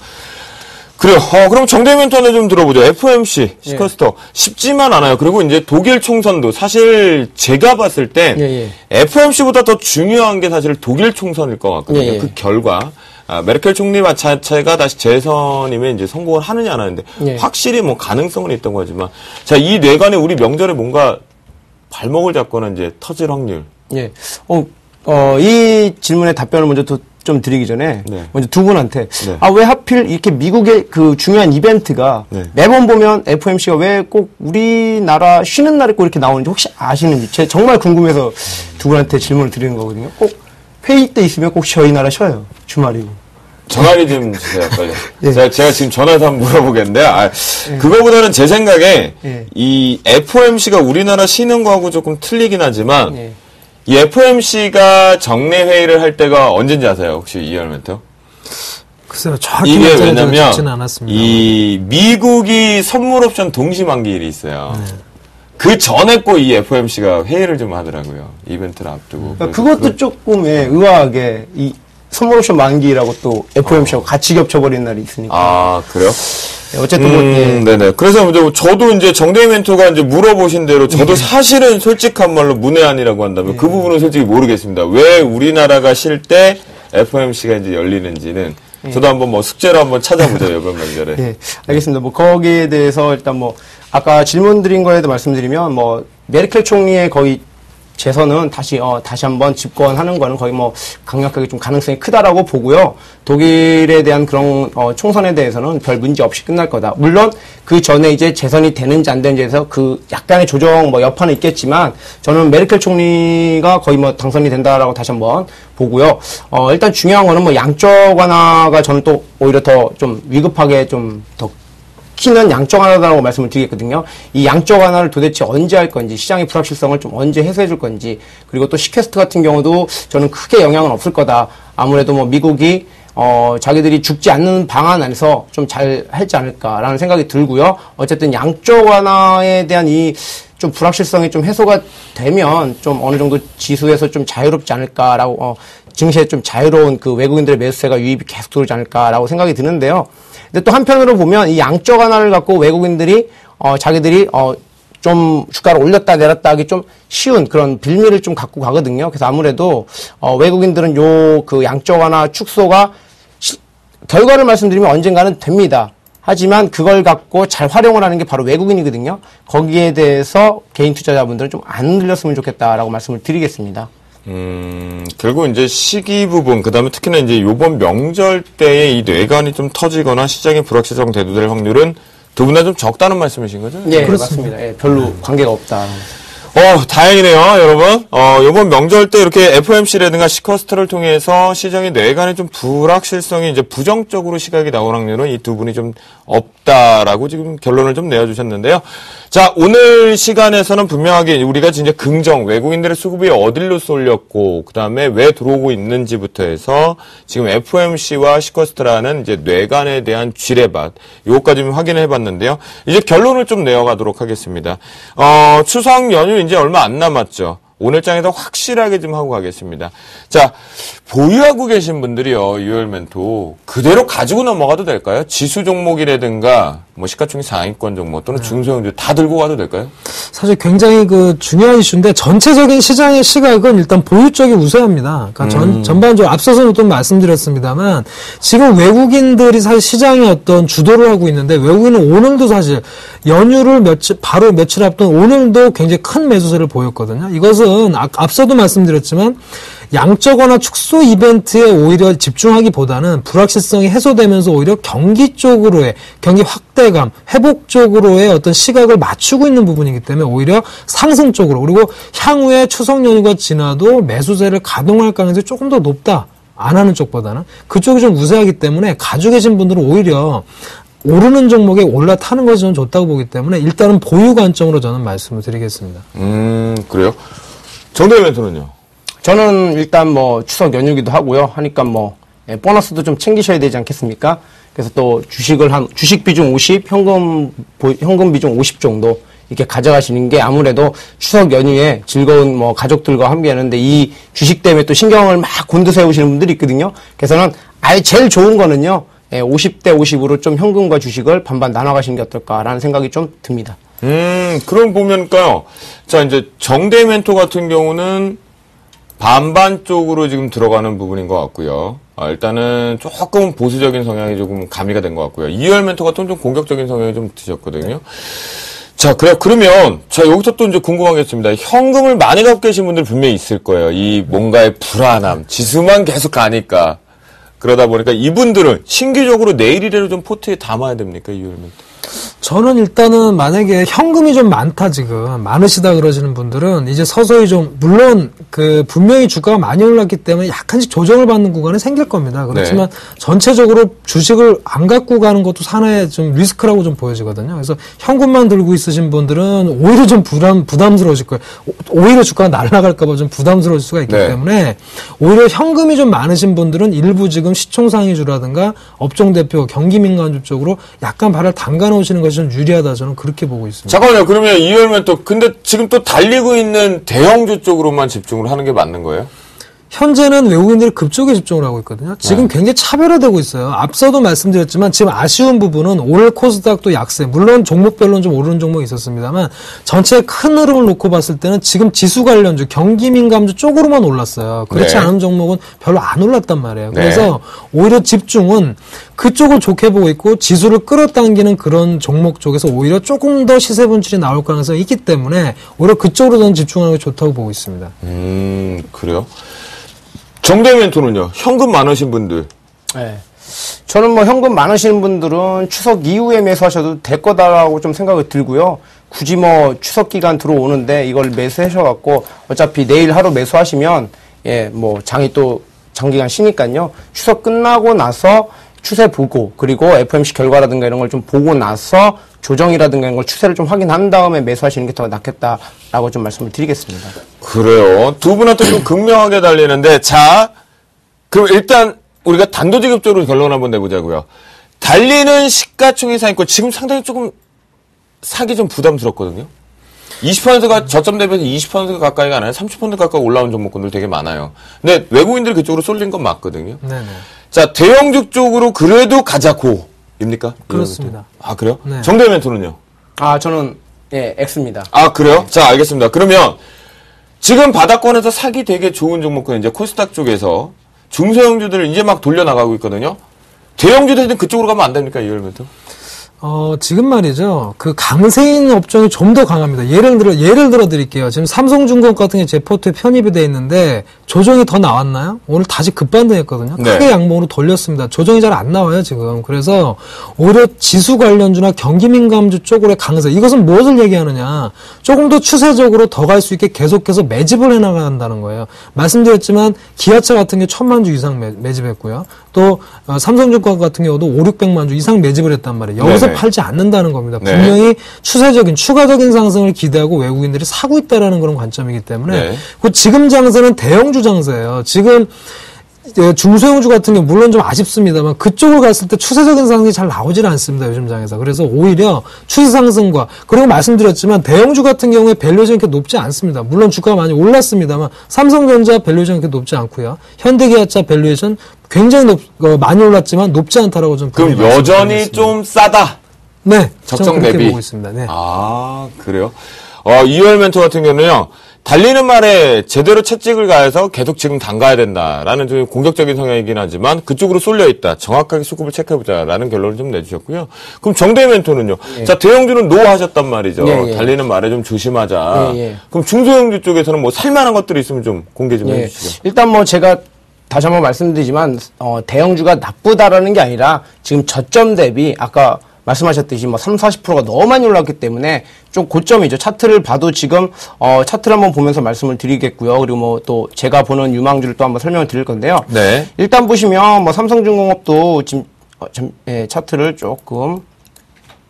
그래요. 그럼 정대 멘트 하나 좀 들어보죠. FOMC, 시커스터. 쉽지만 않아요. 그리고 이제 독일 총선도 사실 제가 봤을 땐 FOMC보다 더 중요한 게 사실 독일 총선일 것 같거든요. 그 결과. 메르켈 총리 자체가 다시 재선이면 이제 성공을 하느냐 안 하는데 확실히 뭐 가능성은 있던 거지만 자, 이 뇌관에 우리 명절에 뭔가 발목을 잡거나 이제 터질 확률. 예. 이 질문에 답변을 먼저 좀 드리기 전에 먼저 두 분한테 왜 하필 이렇게 미국의 그 중요한 이벤트가 매번 보면 FOMC가 왜 꼭 우리나라 쉬는 날에 꼭 이렇게 나오는지 혹시 아시는지 제가 정말 궁금해서 두 분한테 질문을 드리는 거거든요. 꼭 회의 때 있으면 꼭 저희 나라 쉬어요. 주말이고. 전화기 좀 주세요, 빨리. 제가 지금 전화해서 한번 물어보겠는데, 그거보다는 제 생각에, 이 FOMC가 우리나라 쉬는 거하고 조금 틀리긴 하지만, 이 FOMC가 정례 회의를 할 때가 언제인지 아세요? 혹시 이해할 멘트? 글쎄요, 정확히 이게 왜냐면, 않았습니다. 이 미국이 선물 옵션 동시 만기일이 있어요. 그 전에 꼭 이 FOMC가 회의를 좀 하더라고요. 이벤트를 앞두고. 그것도 조금 의아하게, 이 선물 옵션 만기라고 또 FOMC하고 같이 겹쳐버리는 날이 있으니까. 아, 그래요? 어쨌든 네네. 그래서 저도 이제 정대희 멘토가 이제 물어보신 대로 저도 사실은 솔직한 말로 문외한이라고 한다면 그 부분은 솔직히 모르겠습니다. 왜 우리나라가 쉴 때 FOMC가 이제 열리는지는 저도 한번 뭐 숙제로 한번 찾아보죠, 이번 명절에. 네, 알겠습니다. 뭐 거기에 대해서 일단 뭐 아까 질문 드린 거에도 말씀드리면 뭐 메르켈 총리의 거의 재선은 다시 한번 집권하는 거는 거의 뭐 강력하게 좀 가능성이 크다라고 보고요. 독일에 대한 그런 총선에 대해서는 별 문제 없이 끝날 거다. 물론 그 전에 이제 재선이 되는지 안 되는지에 대해서 그 약간의 조정 뭐 여파는 있겠지만 저는 메르켈 총리가 거의 뭐 당선이 된다라고 다시 한번 보고요. 일단 중요한 거는 뭐 양적 완화가 저는 또 오히려 더 좀 위급하게 좀 더 키는 양적 완화라고 말씀을 드리겠거든요. 이 양적 완화를 도대체 언제 할 건지, 시장의 불확실성을 좀 언제 해소해 줄 건지, 그리고 또 시퀘스트 같은 경우도 저는 크게 영향은 없을 거다. 아무래도 뭐 미국이 자기들이 죽지 않는 방안 안에서 좀 잘 할지 않을까라는 생각이 들고요. 어쨌든 양적 완화에 대한 이 좀 불확실성이 좀 해소가 되면 좀 어느 정도 지수에서 좀 자유롭지 않을까라고, 증시에 좀 자유로운 그 외국인들의 매수세가 유입이 계속 들어오지 않을까라고 생각이 드는데요. 근데 또 한편으로 보면 이 양적 완화를 갖고 외국인들이 자기들이 좀 주가를 올렸다 내렸다 하기 좀 쉬운 그런 빌미를 좀 갖고 가거든요. 그래서 아무래도 외국인들은 요 그 양적 완화 축소가 결과를 말씀드리면 언젠가는 됩니다. 하지만 그걸 갖고 잘 활용을 하는 게 바로 외국인이거든요. 거기에 대해서 개인 투자자분들은 좀 안 흔들렸으면 좋겠다라고 말씀을 드리겠습니다. 결국 이제 시기 부분, 그 다음에 특히나 이제 요번 명절 때에 이 뇌관이 좀 터지거나 시장의 불확실성 대두될 확률은 두 분 다 좀 적다는 말씀이신 거죠? 네, 맞습니다. 예, 별로 관계가 없다. 다행이네요, 여러분. 요번 명절 때 이렇게 FOMC라든가 시커스트를 통해서 시장의 뇌관의 좀 불확실성이 이제 부정적으로 시각이 나올 확률은 이 두 분이 좀 없다라고 지금 결론을 좀 내어주셨는데요. 자, 오늘 시간에서는 분명하게 우리가 진짜 긍정, 외국인들의 수급이 어디로 쏠렸고, 그 다음에 왜 들어오고 있는지부터 해서 지금 FOMC와 시커스트라는 이제 뇌관에 대한 쥐레밭, 요거까지 좀 확인을 해봤는데요. 이제 결론을 좀 내어가도록 하겠습니다. 추석 연휴 이제 얼마 안 남았죠. 오늘 장에서 확실하게 좀 하고 가겠습니다. 자, 보유하고 계신 분들이요, 유혈멘토 그대로 가지고 넘어가도 될까요? 지수 종목이라든가 뭐 시가총액 상위권 종목 또는 중소형주 다 들고 가도 될까요? 사실 굉장히 그 중요한 이슈인데 전체적인 시장의 시각은 일단 보유 쪽이 우세합니다. 그러니까 전반적으로 앞서서는 또 말씀드렸습니다만 지금 외국인들이 사실 시장의 어떤 주도를 하고 있는데 외국인은 오늘도 사실 연휴를 바로 며칠 앞둔 오늘도 굉장히 큰 매수세를 보였거든요. 이것은 앞서도 말씀드렸지만 양적 완화 축소 이벤트에 오히려 집중하기보다는 불확실성이 해소되면서 오히려 경기 쪽으로의 경기 확대감, 회복 쪽으로의 어떤 시각을 맞추고 있는 부분이기 때문에 오히려 상승 쪽으로 그리고 향후에 추석 연휴가 지나도 매수세를 가동할 가능성이 조금 더 높다. 안 하는 쪽보다는 그쪽이 좀 우세하기 때문에 가지고 계신 분들은 오히려 오르는 종목에 올라타는 것이 좀 좋다고 보기 때문에 일단은 보유 관점으로 저는 말씀을 드리겠습니다. 그래요? 정대현 멘토는요? 저는 일단 뭐 추석 연휴기도 하고요. 하니까 뭐 보너스도 좀 챙기셔야 되지 않겠습니까? 그래서 또 주식 비중 50, 현금 비중 50 정도 이렇게 가져가시는 게 아무래도 추석 연휴에 즐거운 뭐 가족들과 함께 하는데 이 주식 때문에 또 신경을 막 곤두세우시는 분들이 있거든요. 그래서는 아예 제일 좋은 거는요. 50대 50으로 좀 현금과 주식을 반반 나눠 가시는 게 어떨까라는 생각이 좀 듭니다. 그럼 보면까요. 자, 이제 정대 멘토 같은 경우는 반반 쪽으로 지금 들어가는 부분인 것 같고요. 일단은 조금 보수적인 성향이 조금 가미가 된 것 같고요. 이열 멘토 같은 좀 공격적인 성향이 좀 드셨거든요. 자, 그래요. 그러면, 자, 여기서 또 이제 궁금한 게 있습니다. 현금을 많이 갖고 계신 분들 분명히 있을 거예요. 이 뭔가의 불안함, 지수만 계속 가니까. 그러다 보니까 이분들은 신규적으로 내일이라도 좀 포트에 담아야 됩니까? 이열 멘토. 저는 일단은 만약에 현금이 좀 많다 지금 많으시다 그러시는 분들은 이제 서서히 좀 물론 그 분명히 주가가 많이 올랐기 때문에 약간씩 조정을 받는 구간이 생길 겁니다. 그렇지만 네. 전체적으로 주식을 안 갖고 가는 것도 하나의 좀 리스크라고 좀 보여지거든요. 그래서 현금만 들고 있으신 분들은 오히려 좀 부담스러우실 거예요. 오히려 주가가 날아갈까 봐 좀 부담스러울 수가 있기 네. 때문에 오히려 현금이 좀 많으신 분들은 일부 지금 시총상위주라든가 업종 대표 경기민간주 쪽으로 약간 발을 담가 놓으시는 것이 좀 유리하다 저는 그렇게 보고 있습니다. 잠깐만요. 그러면 이열면 또 근데 지금 또 달리고 있는 대형주 쪽으로만 집중을 하는 게 맞는 거예요? 현재는 외국인들이 그쪽에 집중을 하고 있거든요. 지금 굉장히 차별화되고 있어요. 앞서도 말씀드렸지만 지금 아쉬운 부분은 올 코스닥도 약세. 물론 종목별로는 좀 오르는 종목이 있었습니다만 전체 큰 흐름을 놓고 봤을 때는 지금 지수 관련주, 경기 민감주 쪽으로만 올랐어요. 그렇지 네. 않은 종목은 별로 안 올랐단 말이에요. 네. 그래서 오히려 집중은 그쪽을 좋게 보고 있고 지수를 끌어당기는 그런 종목 쪽에서 오히려 조금 더 시세 분출이 나올 가능성이 있기 때문에 오히려 그쪽으로 저는 집중하는 게 좋다고 보고 있습니다. 그래요? 정대 멘토는요? 현금 많으신 분들. 네. 저는 뭐 현금 많으시는 분들은 추석 이후에 매수하셔도 될 거다라고 좀 생각이 들고요. 굳이 뭐 추석 기간 들어오는데 이걸 매수하셔갖고 어차피 내일 하루 매수하시면 예, 뭐 장이 또 장기간 쉬니까요. 추석 끝나고 나서 추세 보고 그리고 FOMC 결과라든가 이런 걸 좀 보고 나서 조정이라든가 이런 걸 추세를 좀 확인한 다음에 매수하시는 게 더 낫겠다라고 좀 말씀을 드리겠습니다. 그래요. 두 분한테 좀 극명하게 달리는데, 자, 그럼 일단 우리가 단도직입적으로 결론 한번 내보자고요. 달리는 시가총액 상위권 지금 상당히 조금 사기 좀 부담스럽거든요. 20%가 저점 대비해서 20% 가까이가 아니라 30% 가까이 올라온 종목군들 되게 많아요. 근데 외국인들이 그쪽으로 쏠린 건 맞거든요. 네네. 자, 대형주 쪽으로 그래도 가자고입니까? 그렇습니다. 아, 그래요? 네. 정대 멘토는요? 아, 저는 예, X입니다. 아, 그래요? 자, 알겠습니다. 그러면 지금 바닥권에서 사기 되게 좋은 종목은 이제 코스닥 쪽에서 중소형주들을 이제 막 돌려나가고 있거든요. 대형주들은 그쪽으로 가면 안 됩니까, 이열 멘토? 지금 말이죠. 그 강세인 업종이 좀 더 강합니다. 예를 들어 드릴게요. 지금 삼성중공업 같은 게 제 포트에 편입이 돼 있는데 조정이 더 나왔나요? 오늘 다시 급반등했거든요. 네. 크게 양봉으로 돌렸습니다. 조정이 잘 안 나와요, 지금. 그래서 오히려 지수 관련주나 경기 민감주 쪽으로의 강세. 이것은 무엇을 얘기하느냐? 조금 더 추세적으로 더 갈 수 있게 계속해서 매집을 해 나간다는 거예요. 말씀드렸지만 기아차 같은 게 1000만 주 이상 매집했고요. 또 삼성증권 같은 경우도 5,600만 주 이상 매집을 했단 말이에요. 여기서 네네. 팔지 않는다는 겁니다. 네. 분명히 추세적인 추가적인 상승을 기대하고 외국인들이 사고 있다라는 그런 관점이기 때문에 네. 그 지금 장세는 대형주 장세예요. 지금 중소형주 같은 경우 물론 좀 아쉽습니다만 그쪽을 갔을 때 추세적인 상승이 잘 나오질 않습니다. 요즘 장에서. 그래서 오히려 추세 상승과 그리고 말씀드렸지만 대형주 같은 경우에 밸류에이션이 그렇게 높지 않습니다. 물론 주가가 많이 올랐습니다만 삼성전자 밸류에이션이 그렇게 높지 않고요. 현대기아차 밸류에이션 굉장히 많이 올랐지만 높지 않다라고 좀 그럼 여전히 좀 싸다. 네, 적정 저는 그렇게 대비. 보고 있습니다. 네. 아, 그래요? 이월 멘토 같은 경우는요, 달리는 말에 제대로 채찍을 가해서 계속 지금 담가야 된다라는 좀 공격적인 성향이긴 하지만 그쪽으로 쏠려 있다. 정확하게 수급을 체크해보자라는 결론을 좀 내주셨고요. 그럼 정대 멘토는요. 예. 자, 대형주는 노 하셨단 말이죠. 예, 예. 달리는 말에 좀 조심하자. 예, 예. 그럼 중소형주 쪽에서는 뭐 살만한 것들이 있으면 좀 공개 좀 예. 해주시죠. 일단 뭐 제가 다시 한번 말씀드리지만 대형주가 나쁘다라는 게 아니라 지금 저점 대비 아까 말씀하셨듯이 뭐 30-40%가 너무 많이 올랐기 때문에 좀 고점이죠. 차트를 봐도 지금 차트를 한번 보면서 말씀을 드리겠고요. 그리고 뭐 또 제가 보는 유망주를 또 한번 설명을 드릴 건데요. 네. 일단 보시면 뭐 삼성중공업도 지금 차트를 조금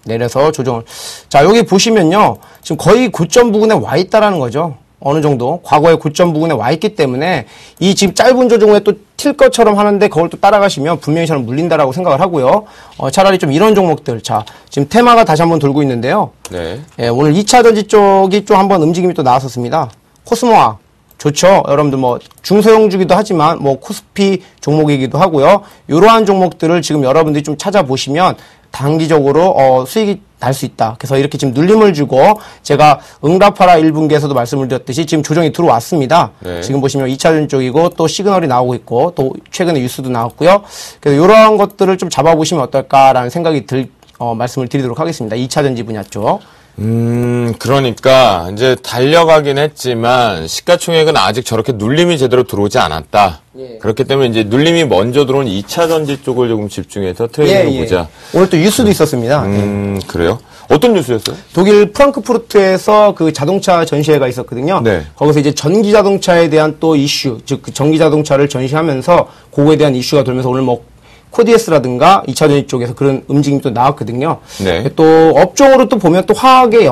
내려서 조정을. 자, 여기 보시면요. 지금 거의 고점 부근에 와 있다라는 거죠. 어느 정도 과거의 고점 부근에 와 있기 때문에 이 지금 짧은 조정 후에 또 튈 것처럼 하는데 그걸 또 따라가시면 분명히 저는 물린다라고 생각을 하고요. 차라리 좀 이런 종목들. 자, 지금 테마가 다시 한번 돌고 있는데요. 네. 예, 오늘 2차 전지 쪽이 좀 한번 움직임이 또 나왔었습니다. 코스모아. 좋죠. 여러분들 뭐 중소형주기도 하지만 뭐 코스피 종목이기도 하고요. 이러한 종목들을 지금 여러분들이 좀 찾아보시면 단기적으로 수익이 날 수 있다. 그래서 이렇게 지금 눌림을 주고 제가 응답하라 1분기에서도 말씀을 드렸듯이 지금 조정이 들어왔습니다. 네. 지금 보시면 2차전 쪽이고 또 시그널이 나오고 있고 또 최근에 뉴스도 나왔고요. 그래서 이러한 것들을 좀 잡아보시면 어떨까라는 생각이 말씀을 드리도록 하겠습니다. 2차전지 분야 쪽. 그러니까 이제 달려가긴 했지만 시가총액은 아직 저렇게 눌림이 제대로 들어오지 않았다. 예. 그렇기 때문에 이제 눌림이 먼저 들어온 2차 전지 쪽을 조금 집중해서 트레이딩을 보자. 오늘 또 뉴스도 있었습니다. 그래요? 어떤 뉴스였어요? 독일 프랑크푸르트에서 그 자동차 전시회가 있었거든요. 네. 거기서 이제 전기 자동차에 대한 또 이슈, 즉 그 전기 자동차를 전시하면서 그거에 대한 이슈가 돌면서 오늘 뭐 코디에스라든가 2차 전지 쪽에서 그런 움직임이 또 나왔거든요. 네. 또 업종으로 또 보면 또 화학에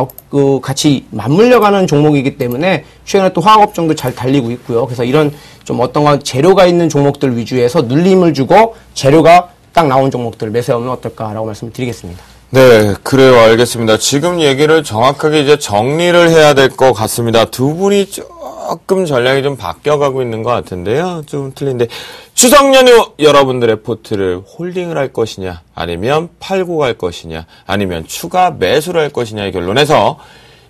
같이 맞물려가는 종목이기 때문에 최근에 또 화학 업종도 잘 달리고 있고요. 그래서 이런 좀 어떤가 재료가 있는 종목들 위주에서 눌림을 주고 재료가 딱 나온 종목들 매수하면 어떨까라고 말씀을 드리겠습니다. 네, 그래요. 알겠습니다. 지금 얘기를 정확하게 이제 정리를 해야 될 것 같습니다. 두 분이 조금 전략이 좀 바뀌어가고 있는 것 같은데요. 좀 틀린데 추석 연휴 여러분들의 포트를 홀딩을 할 것이냐 아니면 팔고 갈 것이냐 아니면 추가 매수를 할 것이냐의 결론에서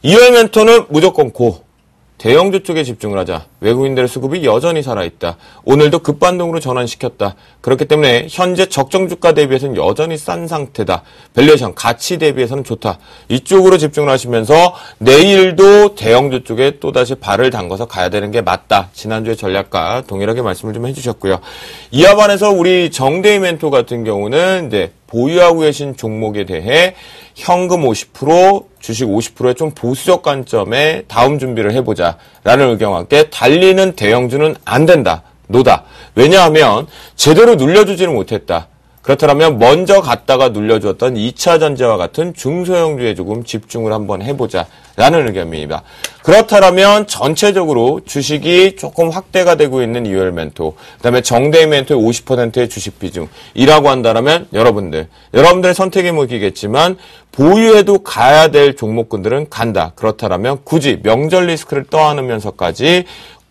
이월 멘토는 무조건 고. 대형주 쪽에 집중을 하자. 외국인들의 수급이 여전히 살아있다. 오늘도 급반등으로 전환시켰다. 그렇기 때문에 현재 적정 주가 대비해서는 여전히 싼 상태다. 밸류에이션 가치 대비해서는 좋다. 이쪽으로 집중을 하시면서 내일도 대형주 쪽에 또다시 발을 담궈서 가야 되는 게 맞다. 지난주에 전략과 동일하게 말씀을 좀 해주셨고요. 이와 반해서 우리 정대희 멘토 같은 경우는 이제 보유하고 계신 종목에 대해 현금 50%, 주식 50%의 좀 보수적 관점에 다음 준비를 해보자 라는 의견과 함께 달리는 대형주는 안 된다. 노다. 왜냐하면 제대로 눌려주지는 못했다. 그렇다면 먼저 갔다가 눌려주었던 2차 전지와 같은 중소형주에 조금 집중을 한번 해보자 라는 의견입니다. 그렇다면 전체적으로 주식이 조금 확대가 되고 있는 이월 멘토, 그 다음에 정대희 멘토의 50%의 주식 비중이라고 한다면 여러분들의 선택의 무기겠지만 보유해도 가야 될 종목군들은 간다. 그렇다면 굳이 명절 리스크를 떠안으면서까지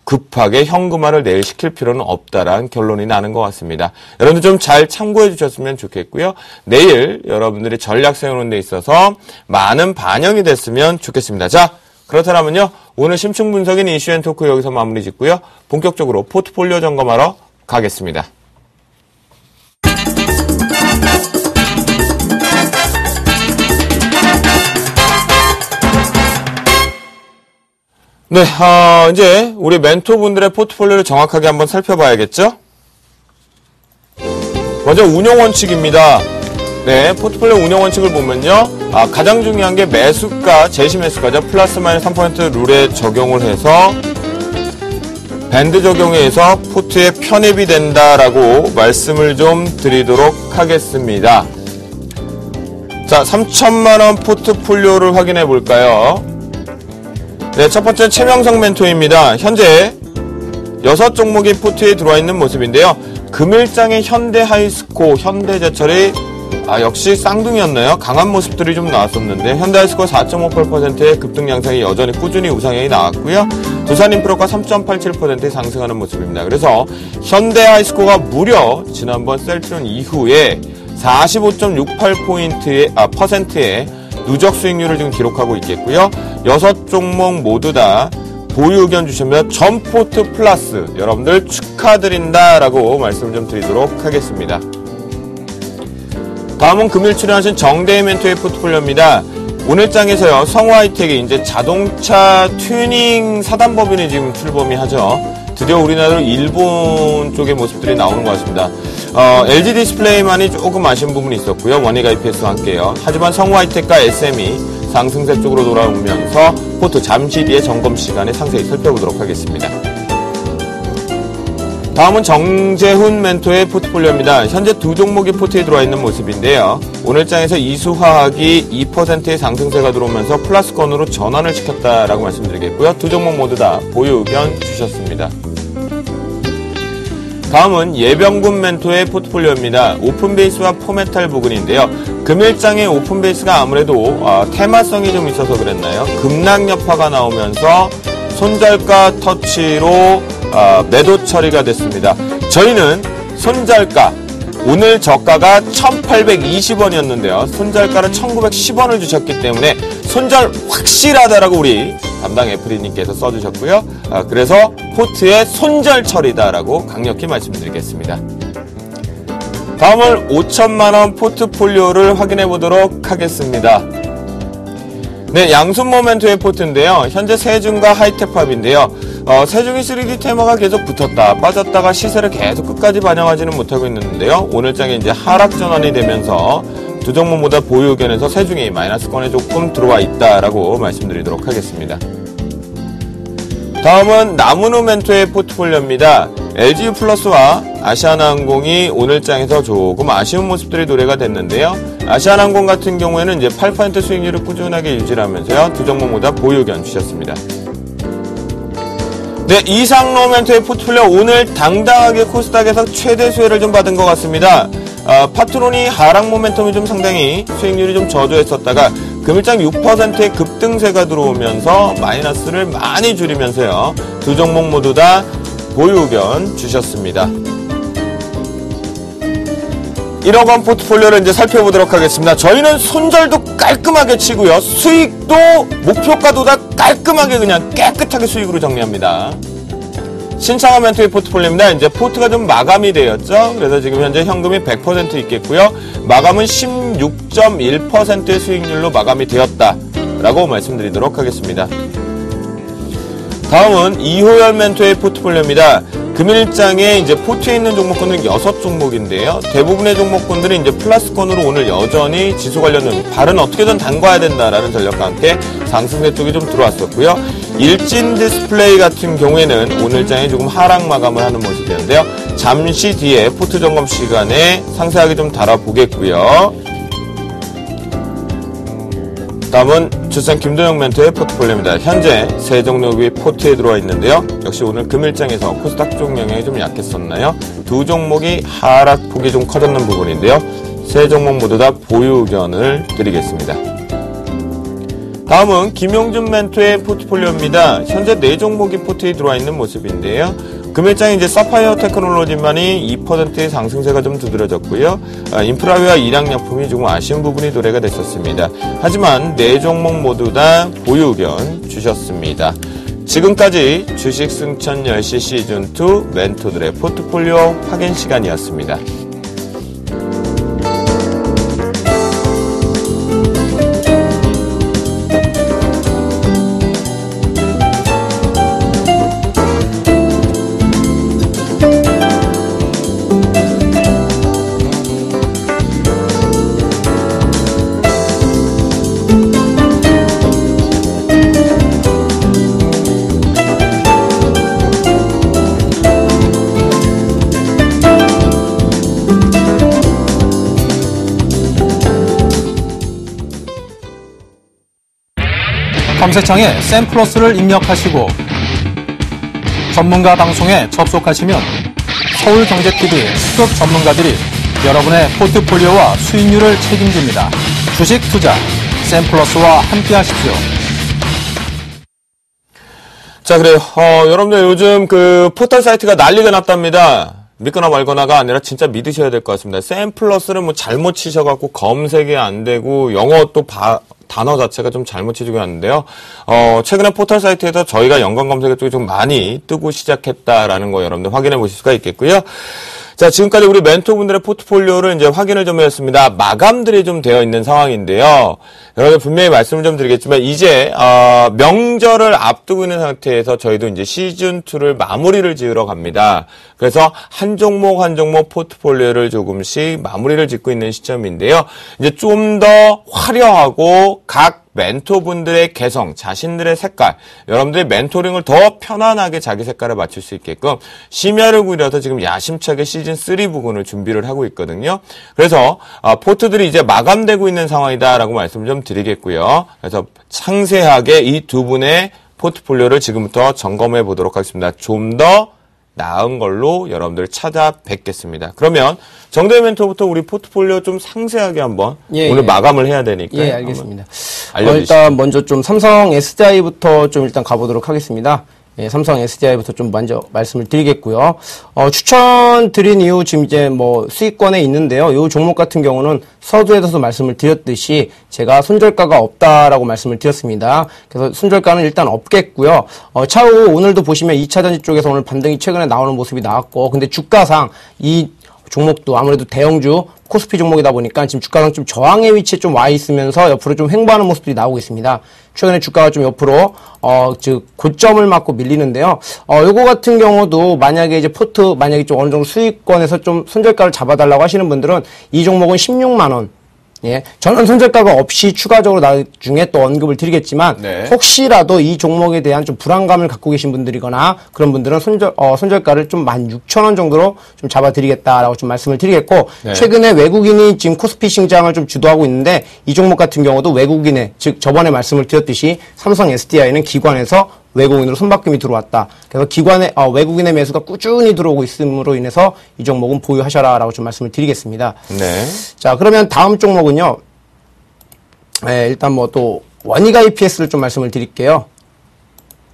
급하게 현금화를 내일 시킬 필요는 없다라는 결론이 나는 것 같습니다. 여러분들 좀 잘 참고해 주셨으면 좋겠고요. 내일 여러분들이 전략 세우는 데 있어서 많은 반영이 됐으면 좋겠습니다. 자, 그렇다면요. 오늘 심층 분석인 이슈앤토크 여기서 마무리 짓고요. 본격적으로 포트폴리오 점검하러 가겠습니다. 네, 이제 우리 멘토분들의 포트폴리오를 정확하게 한번 살펴봐야겠죠? 먼저 운용 원칙입니다. 네, 포트폴리오 운용 원칙을 보면요. 가장 중요한 게 매수가, 제시 매수가죠. 플러스 마이너스 3% 룰에 적용을 해서 밴드 적용해서 포트에 편입이 된다라고 말씀을 좀 드리도록 하겠습니다. 자, 3천만원 포트폴리오를 확인해 볼까요? 네, 첫 번째 최명성 멘토입니다. 현재 6종목이 포트에 들어와 있는 모습인데요. 금일장의 현대하이스코, 현대제철이 역시 쌍둥이였나요? 강한 모습들이 좀 나왔었는데 현대하이스코 4.58%의 급등 양상이 여전히 꾸준히 우상향이 나왔고요. 두산인프라가 3.87%의 상승하는 모습입니다. 그래서 현대하이스코가 무려 지난번 셀트론 이후에 45.68%의 누적 수익률을 지금 기록하고 있겠고요. 6종목 모두 다 보유 의견 주시면 전 포트 플러스 여러분들 축하드린다라고 말씀을 좀 드리도록 하겠습니다. 다음은 금일 출연하신 정대희 멘토의 포트폴리오입니다. 오늘 장에서요. 성화이텍이 이제 자동차 튜닝 사단법인이 지금 출범이 하죠. 드디어 우리나라로 일본 쪽의 모습들이 나오는 것 같습니다. LG 디스플레이만이 조금 아쉬운 부분이 있었고요. 원익 IPS와 함께요. 하지만 성화이텍과 SM이 상승세 쪽으로 돌아오면서 포트 잠시 뒤에 점검 시간에 상세히 살펴보도록 하겠습니다. 다음은 정재훈 멘토의 포트폴리오입니다. 현재 두 종목이 포트에 들어와 있는 모습인데요. 오늘 장에서 이수화학이 2%의 상승세가 들어오면서 플러스권으로 전환을 시켰다라고 말씀드리겠고요. 두 종목 모두 다 보유 의견 주셨습니다. 다음은 예병군 멘토의 포트폴리오입니다. 오픈베이스와 포메탈 부근인데요. 금일장의 오픈베이스가 아무래도 테마성이 좀 있어서 그랬나요? 급락여파가 나오면서 손절가 터치로 매도 처리가 됐습니다. 저희는 손절가 오늘 저가가 1820원이었는데요. 손절가를 1910원을 주셨기 때문에 손절 확실하다라고 우리 담당 애플이님께서 써주셨고요. 그래서 포트의 손절 처리다라고 강력히 말씀드리겠습니다. 다음은 5천만원 포트폴리오를 확인해 보도록 하겠습니다. 네, 양순모 멘토의 포트인데요. 현재 세중과 하이테팝인데요. 세중이 3D 테마가 계속 붙었다 빠졌다가 시세를 계속 끝까지 반영하지는 못하고 있는데요. 오늘 장에 이제 하락 전환이 되면서 두 종목보다 보유 의견에서 세중이 마이너스권에 조금 들어와 있다라고 말씀드리도록 하겠습니다. 다음은 나무누 멘토의 포트폴리오입니다. LGU 플러스와 아시아나항공이 오늘 장에서 조금 아쉬운 모습들이 노래가 됐는데요. 아시아나항공 같은 경우에는 이제 8% 수익률을 꾸준하게 유지하면서요. 두 종목보다 보유 의견 주셨습니다. 네, 이상로 멘토의 포트폴리오 오늘 당당하게 코스닥에서 최대 수혜를 좀 받은 것 같습니다. 파트론이 하락 모멘텀이 좀 상당히 수익률이 좀 저조했었다가 금일장 6%의 급등세가 들어오면서 마이너스를 많이 줄이면서요. 두 종목 모두 다 보유 의견 주셨습니다. 1억 원 포트폴리오를 이제 살펴보도록 하겠습니다. 저희는 손절도 깔끔하게 치고요. 수익도 목표가보다 깔끔하게 그냥 깨끗하게 수익으로 정리합니다. 신창원 멘토의 포트폴리오입니다. 이제 포트가 좀 마감이 되었죠. 그래서 지금 현재 현금이 100% 있겠고요. 마감은 16.1%의 수익률로 마감이 되었다라고 말씀드리도록 하겠습니다. 다음은 이호열 멘토의 포트폴리오입니다. 금일장에 이제 포트에 있는 종목군은 6종목인데요. 대부분의 종목군들이 이제 플러스권으로 오늘 여전히 지수 관련된 발은 어떻게든 담가야 된다라는 전략과 함께 상승세 쪽이 좀 들어왔었고요. 일진 디스플레이 같은 경우에는 오늘장에 조금 하락 마감을 하는 모습이었는데요. 잠시 뒤에 포트 점검 시간에 상세하게 좀 다뤄보겠고요. 다음은 주산 김도영 멘토의 포트폴리오입니다. 현재 세 종목이 포트에 들어와 있는데요. 역시 오늘 금일장에서 코스닥 쪽 영향이 좀 약했었나요? 두 종목이 하락폭이 좀 커졌는 부분인데요. 세 종목 모두 다 보유 의견을 드리겠습니다. 다음은 김용준 멘토의 포트폴리오입니다. 현재 네 종목이 포트에 들어와 있는 모습인데요. 금일장에 이제 사파이어 테크놀로지만이 2%의 상승세가 좀 두드러졌고요. 인프라웨어 일양약품이 조금 아쉬운 부분이 도래가 됐었습니다. 하지만 네 종목 모두 다 보유 의견 주셨습니다. 지금까지 주식 승천 10시 시즌2 멘토들의 포트폴리오 확인 시간이었습니다. 검색창에 샘플러스를 입력하시고 전문가 방송에 접속하시면 서울경제TV 수석 전문가들이 여러분의 포트폴리오와 수익률을 책임집니다. 주식 투자 샘플러스와 함께 하십시오. 자, 그래요. 여러분들 요즘 그 포털 사이트가 난리가 났답니다. 믿거나 말거나가 아니라 진짜 믿으셔야 될 것 같습니다. 샘플러스를 뭐 잘못 치셔갖고 검색이 안 되고 영어 또 단어 자체가 좀 잘못 치지고 있는데요. 최근에 포털 사이트에서 저희가 연관 검색 쪽이 좀 많이 뜨고 시작했다라는 거 여러분들 확인해 보실 수가 있겠고요. 자, 지금까지 우리 멘토분들의 포트폴리오를 이제 확인을 좀 해봤습니다. 마감들이 좀 되어 있는 상황인데요. 여러분 분명히 말씀을 좀 드리겠지만 이제 명절을 앞두고 있는 상태에서 저희도 이제 시즌2를 마무리를 지으러 갑니다. 그래서 한 종목 한 종목 포트폴리오를 조금씩 마무리를 짓고 있는 시점인데요. 이제 좀 더 화려하고 각 멘토분들의 개성, 자신들의 색깔, 여러분들이 멘토링을 더 편안하게 자기 색깔을 맞출 수 있게끔 심야를 구려서 지금 야심차게 시즌3 부분을 준비를 하고 있거든요. 그래서 포트들이 이제 마감되고 있는 상황이다라고 말씀을 좀 드리겠고요. 그래서 상세하게 이 두 분의 포트폴리오를 지금부터 점검해 보도록 하겠습니다. 좀 더 나은 걸로 여러분들 찾아뵙겠습니다. 그러면 정대희 멘토부터 우리 포트폴리오 좀 상세하게 한번 오늘 마감을 해야 되니까. 예, 알겠습니다. 알려주시죠. 일단 먼저 좀 삼성 SDI부터 좀 일단 가보도록 하겠습니다. 예, 삼성 SDI부터 좀 먼저 말씀을 드리겠고요. 추천드린 이유 지금 이제 뭐 수익권에 있는데요. 이 종목 같은 경우는 서두에서도 말씀을 드렸듯이 제가 손절가가 없다라고 말씀을 드렸습니다. 그래서 손절가는 일단 없겠고요. 차후 오늘도 보시면 2차전지 쪽에서 오늘 반등이 최근에 나오는 모습이 나왔고, 근데 주가상 이 종목도 아무래도 대형주 코스피 종목이다 보니까 지금 주가상 좀 저항의 위치에 좀 와 있으면서 옆으로 좀 횡보하는 모습들이 나오고 있습니다. 최근에 주가가 좀 옆으로 즉 고점을 맞고 밀리는데요. 요거 같은 경우도 만약에 이제 포트 만약에 좀 어느 정도 수익권에서 좀 손절가를 잡아달라고 하시는 분들은 이 종목은 16만 원. 예, 저는 손절가가 없이 추가적으로 나중에 또 언급을 드리겠지만 네. 혹시라도 이 종목에 대한 좀 불안감을 갖고 계신 분들이거나 그런 분들은 손절가를 좀 16,000원 정도로 좀 잡아드리겠다라고 좀 말씀을 드리겠고 네. 최근에 외국인이 지금 코스피 시장을 좀 주도하고 있는데 이 종목 같은 경우도 외국인의 즉 저번에 말씀을 드렸듯이 삼성 SDI는 기관에서 외국인으로 손바꿈이 들어왔다. 그래서 기관의 외국인의 매수가 꾸준히 들어오고 있음으로 인해서 이 종목은 보유하셔라라고 좀 말씀을 드리겠습니다. 네. 자, 그러면 다음 종목은요. 일단 뭐 또 원익 IPS를 좀 말씀을 드릴게요.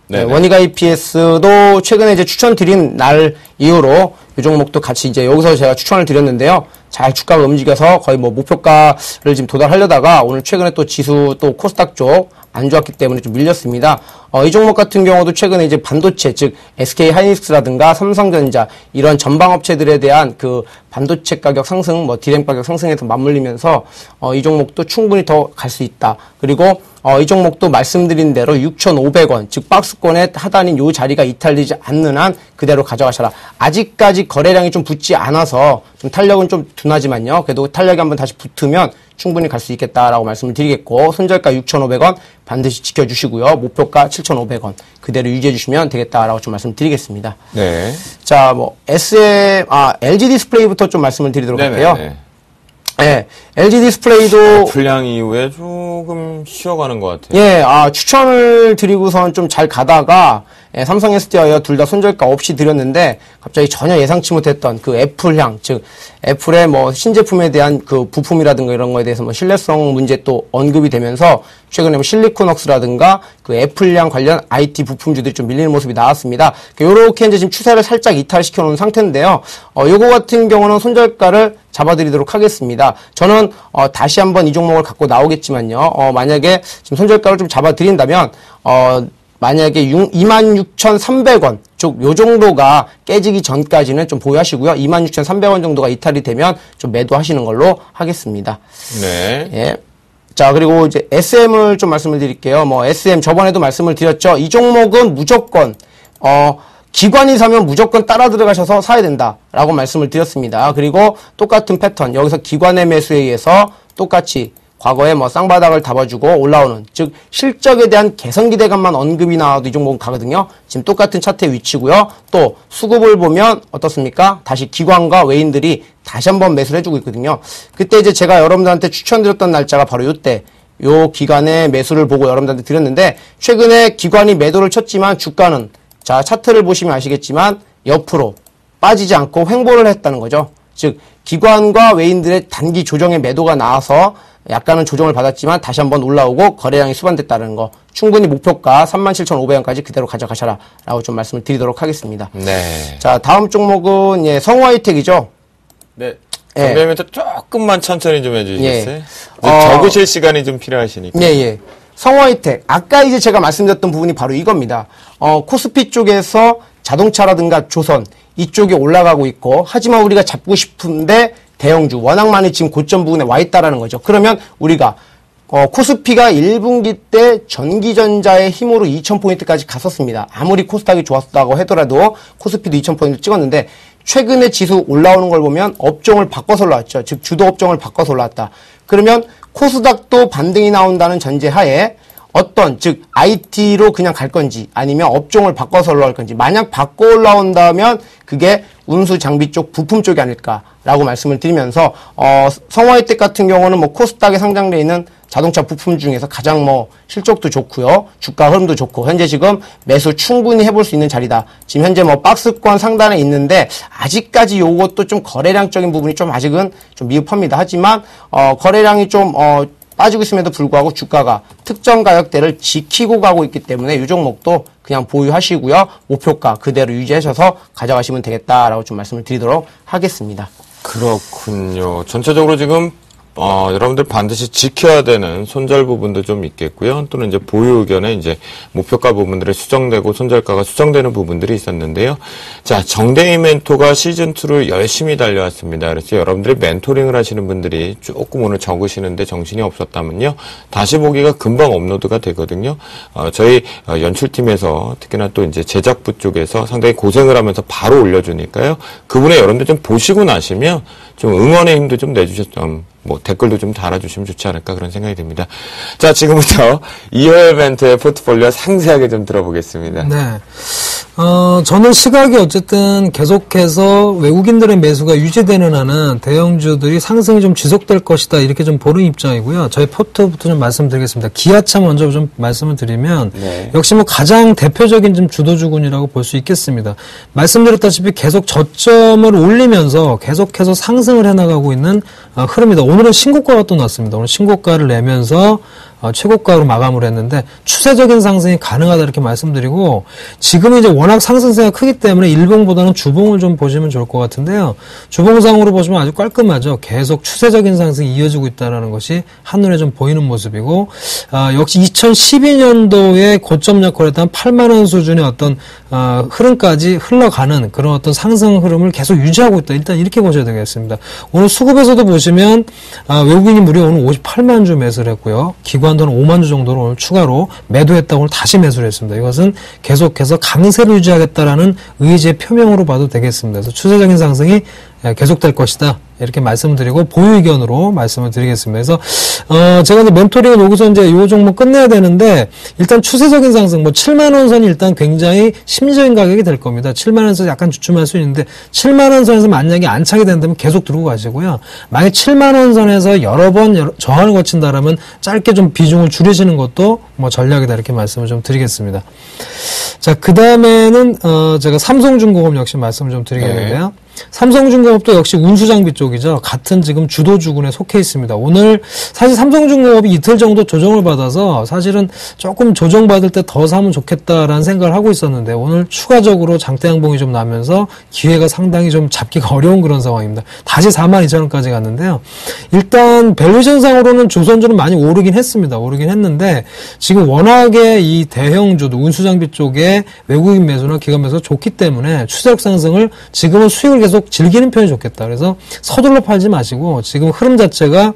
네, 원익 IPS도 최근에 이제 추천드린 날 이후로 이 종목도 같이 이제 여기서 제가 추천을 드렸는데요. 잘 주가가 움직여서 거의 뭐 목표가를 지금 도달하려다가 오늘 최근에 또 지수 또 코스닥 쪽 안 좋았기 때문에 좀 밀렸습니다. 이 종목 같은 경우도 최근에 이제 반도체, 즉 SK 하이닉스라든가 삼성전자 이런 전방 업체들에 대한 그 반도체 가격 상승, 뭐 디램 가격 상승에서 맞물리면서 이 종목도 충분히 더 갈 수 있다. 그리고 이 종목도 말씀드린 대로 6,500원, 즉 박스권의 하단인 요 자리가 이탈되지 않는 한 그대로 가져가셔라. 아직까지 거래량이 좀 붙지 않아서 좀 탄력은 좀 둔하지만요. 그래도 탄력이 한번 다시 붙으면 충분히 갈 수 있겠다라고 말씀을 드리겠고, 손절가 6,500원 반드시 지켜주시고요. 목표가 7,500원 그대로 유지해 주시면 되겠다라고 좀 말씀드리겠습니다. 네. 자, 뭐 LG 디스플레이부터 좀 말씀을 드리도록 할게요. 네, LG 디스플레이도 불량 이후에 조금 쉬어가는 것 같아요. 예, 추천을 드리고선 좀 잘 가다가 삼성 SDI와 둘 다 손절가 없이 드렸는데 갑자기 전혀 예상치 못했던 그 애플향, 즉 애플의 뭐 신제품에 대한 그 부품이라든가 이런 거에 대해서 뭐 신뢰성 문제 또 언급이 되면서 최근에 뭐 실리콘웍스라든가 그 애플향 관련 IT 부품주들이 좀 밀리는 모습이 나왔습니다. 요렇게 이제 지금 추세를 살짝 이탈시켜 놓은 상태인데요. 요거 같은 경우는 손절가를 잡아드리도록 하겠습니다. 저는 다시 한번 이 종목을 갖고 나오겠지만요. 만약에 지금 손절가를 좀 잡아드린다면 만약에 26,300원 쪽 요 정도가 깨지기 전까지는 좀 보유하시고요. 26,300원 정도가 이탈이 되면 좀 매도하시는 걸로 하겠습니다. 네. 예. 자, 그리고 이제 SM을 좀 말씀을 드릴게요. 뭐 SM 저번에도 말씀을 드렸죠. 이 종목은 무조건 기관이 사면 무조건 따라 들어가셔서 사야 된다라고 말씀을 드렸습니다. 그리고 똑같은 패턴, 여기서 기관의 매수에 의해서 똑같이 과거에 뭐 쌍바닥을 잡아주고 올라오는, 즉 실적에 대한 개선 기대감만 언급이 나와도 이 종목은 가거든요. 지금 똑같은 차트의 위치고요. 또 수급을 보면 어떻습니까? 다시 기관과 외인들이 다시 한번 매수를 해주고 있거든요. 그때 이제 제가 여러분들한테 추천드렸던 날짜가 바로 요때, 요 기관의 매수를 보고 여러분들한테 드렸는데, 최근에 기관이 매도를 쳤지만 주가는, 자, 차트를 보시면 아시겠지만 옆으로 빠지지 않고 횡보를 했다는 거죠. 즉 기관과 외인들의 단기 조정의 매도가 나와서 약간은 조정을 받았지만 다시 한번 올라오고 거래량이 수반됐다는 거, 충분히 목표가 37,500원까지 그대로 가져가셔라 라고 좀 말씀을 드리도록 하겠습니다. 네. 자, 다음 종목은 성우하이텍이죠. 네. 정리하면서 조금만 천천히 좀 해주시겠어요? 예. 적으실 시간이 좀 필요하시니까. 네. 성우하이텍, 아까 이제 제가 말씀드렸던 부분이 바로 이겁니다. 코스피 쪽에서 자동차라든가 조선 이쪽에 올라가고 있고, 하지만 우리가 잡고 싶은데 대형주 워낙 많이 지금 고점 부분에 와 있다라는 거죠. 그러면 우리가 코스피가 1분기 때 전기전자의 힘으로 2,000포인트까지 갔었습니다. 아무리 코스닥이 좋았다고 하더라도 코스피도 2,000포인트 찍었는데, 최근에 지수 올라오는 걸 보면 업종을 바꿔서 올라왔죠. 즉 주도 업종을 바꿔서 올라왔다. 그러면 코스닥도 반등이 나온다는 전제하에 즉 IT로 그냥 갈 건지 아니면 업종을 바꿔서 올라올 건지, 만약 바꿔 올라온다면 그게 운수 장비 쪽 부품 쪽이 아닐까라고 말씀을 드리면서 성우하이텍 같은 경우는 뭐 코스닥에 상장되어 있는 자동차 부품 중에서 가장 뭐 실적도 좋고요, 주가 흐름도 좋고, 현재 지금 매수 충분히 해볼 수 있는 자리다. 지금 현재 뭐 박스권 상단에 있는데 아직까지 요것도 좀 거래량적인 부분이 좀 아직은 좀 미흡합니다. 하지만 거래량이 좀 빠지고 있음에도 불구하고 주가가 특정 가격대를 지키고 가고 있기 때문에 이 종목도 그냥 보유하시고요. 목표가 그대로 유지하셔서 가져가시면 되겠다라고 좀 말씀을 드리도록 하겠습니다. 그렇군요. 전체적으로 지금 여러분들 반드시 지켜야 되는 손절 부분도 좀 있겠고요. 또는 이제 보유 의견에 이제 목표가 부분들이 수정되고 손절가가 수정되는 부분들이 있었는데요. 자, 정대희 멘토가 시즌2를 열심히 달려왔습니다. 그래서 여러분들이 멘토링을 하시는 분들이 조금 오늘 적으시는데 정신이 없었다면요, 다시 보기가 금방 업로드가 되거든요. 저희 연출팀에서 특히나 또 이제 제작부 쪽에서 상당히 고생을 하면서 바로 올려주니까요. 그분의 여러분들 좀 보시고 나시면 좀 응원의 힘도 좀 내주셨던, 뭐 댓글도 좀 달아주시면 좋지 않을까 그런 생각이 듭니다. 자, 지금부터 이효열 멘토의 포트폴리오 상세하게 좀 들어보겠습니다. 네. 저는 시각이 어쨌든 계속해서 외국인들의 매수가 유지되는 한은 대형주들이 상승이 좀 지속될 것이다. 이렇게 좀 보는 입장이고요. 저희 포트부터 좀 말씀드리겠습니다. 기아차 먼저 좀 말씀을 드리면 네. 역시 뭐 가장 대표적인 좀 주도주군이라고 볼 수 있겠습니다. 말씀드렸다시피 계속 저점을 올리면서 계속해서 상승을 해나가고 있는 흐름이다. 오늘은 신고가가 또 났습니다. 오늘 신고가를 내면서 최고가로 마감을 했는데 추세적인 상승이 가능하다 이렇게 말씀드리고 지금은 이제 워낙 상승세가 크기 때문에 일봉보다는 주봉을 좀 보시면 좋을 것 같은데요. 주봉상으로 보시면 아주 깔끔하죠. 계속 추세적인 상승이 이어지고 있다는 것이 한눈에 좀 보이는 모습이고 역시 2012년도에 고점 역할을 했던 8만 원 수준의 어떤 흐름까지 흘러가는 그런 어떤 상승 흐름을 계속 유지하고 있다. 일단 이렇게 보셔야 되겠습니다. 오늘 수급에서도 보시면 외국인이 무려 오늘 58만 주 매수를 했고요. 기관도는 5만 주 정도로 오늘 추가로 매도했다고 오늘 다시 매수를 했습니다. 이것은 계속해서 강세를 유지하겠다라는 의지의 표명으로 봐도 되겠습니다. 그래서 추세적인 상승이 계속될 것이다. 이렇게 말씀을 드리고 보유 의견으로 말씀을 드리겠습니다. 그래서 제가 이제 멘토링을 여기서 이제 요 종목 끝내야 되는데 일단 추세적인 상승 뭐 7만 원 선이 일단 굉장히 심리적인 가격이 될 겁니다. 7만 원에서 약간 주춤할 수 있는데 7만 원 선에서 만약에 안착이 된다면 계속 들고 가시고요. 만약 7만 원 선에서 여러 번 저항을 거친다라면 짧게 좀 비중을 줄이시는 것도 뭐 전략이다 이렇게 말씀을 좀 드리겠습니다. 자, 그다음에는 제가 삼성중공업 역시 말씀을 좀 드리겠는데요. 삼성중공업도 역시 운수장비 쪽이죠. 같은 지금 주도주군에 속해 있습니다. 오늘 사실 삼성중공업이 이틀 정도 조정을 받아서 사실은 조금 조정받을 때 더 사면 좋겠다라는 생각을 하고 있었는데 오늘 추가적으로 장대 양봉이 좀 나면서 기회가 상당히 좀 잡기가 어려운 그런 상황입니다. 다시 42,000원까지 갔는데요. 일단 밸류에이션상으로는 조선주는 많이 오르긴 했습니다. 오르긴 했는데 지금 워낙에 이 대형주도 운수장비 쪽에 외국인 매수나 기관 매수가 좋기 때문에 추세력 상승을 지금은 수익을 계속 즐기는 편이 좋겠다. 그래서 서둘러 팔지 마시고 지금 흐름 자체가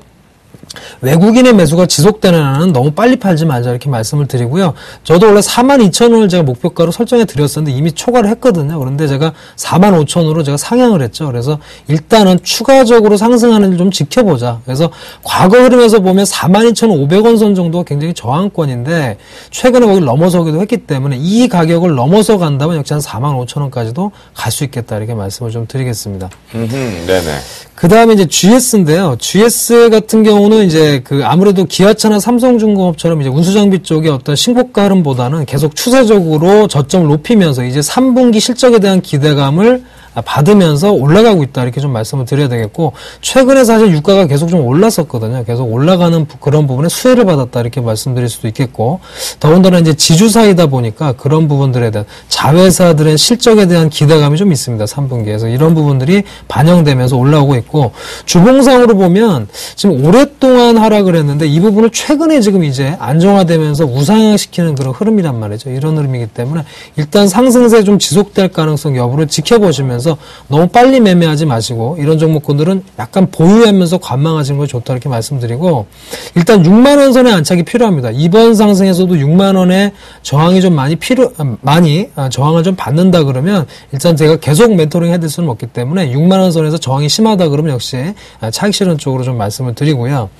외국인의 매수가 지속되는 한은 너무 빨리 팔지 말자 이렇게 말씀을 드리고요. 저도 원래 42,000원을 제가 목표가로 설정해 드렸었는데 이미 초과를 했거든요. 그런데 제가 45,000원으로 제가 상향을 했죠. 그래서 일단은 추가적으로 상승하는지 좀 지켜보자. 그래서 과거 흐름에서 보면 42,500원 선 정도가 굉장히 저항권인데 최근에 거기를 넘어서기도 했기 때문에 이 가격을 넘어서 간다면 역시 한 45,000원까지도 갈 수 있겠다 이렇게 말씀을 좀 드리겠습니다. 네네. 그 다음에 이제 GS인데요. GS 같은 경우는 이제 아무래도 기아차나 삼성중공업처럼 이제 운수장비 쪽의 어떤 신고가 흐름보다는 계속 추세적으로 저점을 높이면서 이제 3분기 실적에 대한 기대감을 받으면서 올라가고 있다 이렇게 좀 말씀을 드려야 되겠고 최근에 사실 유가가 계속 좀 올랐었거든요. 계속 올라가는 그런 부분에 수혜를 받았다 이렇게 말씀드릴 수도 있겠고 더군다나 이제 지주사이다 보니까 그런 부분들에 대한 자회사들의 실적에 대한 기대감이 좀 있습니다. 3분기에서 이런 부분들이 반영되면서 올라오고 있고 주봉상으로 보면 지금 오랫동안 하락을 했는데 이 부분을 최근에 지금 이제 안정화되면서 우상향시키는 그런 흐름이란 말이죠. 이런 흐름이기 때문에 일단 상승세 좀 지속될 가능성 여부를 지켜보시면서 너무 빨리 매매하지 마시고 이런 종목군들은 약간 보유하면서 관망하시는 게 좋다 이렇게 말씀드리고 일단 6만 원 선의 안착이 필요합니다. 이번 상승에서도 6만 원의 저항이 좀 많이 저항을 좀 받는다 그러면 일단 제가 계속 멘토링 해드릴 수는 없기 때문에 6만 원 선에서 저항이 심하다 그러면 역시 차익 실현 쪽으로 좀 말씀을 드리고요.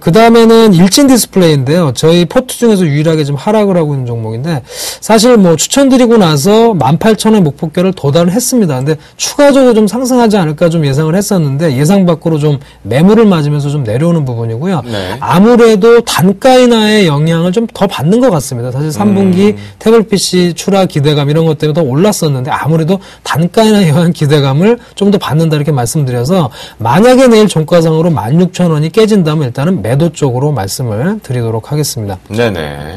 그 다음에는 일진 디스플레이인데요. 저희 포트 중에서 유일하게 좀 하락을 하고 있는 종목인데 사실 뭐 추천드리고 나서 18,000원 목표가를 도달을 했습니다. 근데 추가적으로 좀 상승하지 않을까 좀 예상을 했었는데 예상 밖으로 좀 매물을 맞으면서 좀 내려오는 부분이고요. 네. 아무래도 단가 인하의 영향을 좀 더 받는 것 같습니다. 사실 3분기 태블릿 PC 출하 기대감 이런 것 때문에 더 올랐었는데 아무래도 단가 인하에 의한 기대감을 좀 더 받는다 이렇게 말씀드려서 만약에 내일 종가상으로 16,000원이 깨진다면 일단은 매도 쪽으로 말씀을 드리도록 하겠습니다. 네네.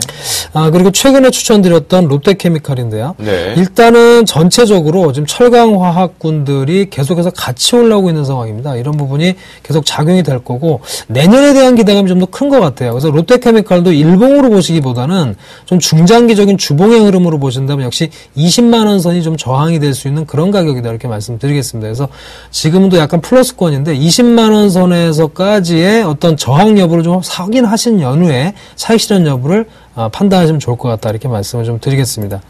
그리고 최근에 추천드렸던 롯데케미칼인데요. 네. 일단은 전체적으로 지금 철강화학군들이 계속해서 같이 올라오고 있는 상황입니다. 이런 부분이 계속 작용이 될 거고 내년에 대한 기대감이 좀 더 큰 것 같아요. 그래서 롯데케미칼도 일봉으로 보시기보다는 좀 중장기적인 주봉의 흐름으로 보신다면 역시 20만 원 선이 좀 저항이 될 수 있는 그런 가격이다 이렇게 말씀드리겠습니다. 그래서 지금도 약간 플러스권인데 20만 원 선에서까지의 어떤 저항 여부를 좀 확인하신 연후에 차익 실현 여부를 판단하시면 좋을 것 같다 이렇게 말씀을 좀 드리겠습니다.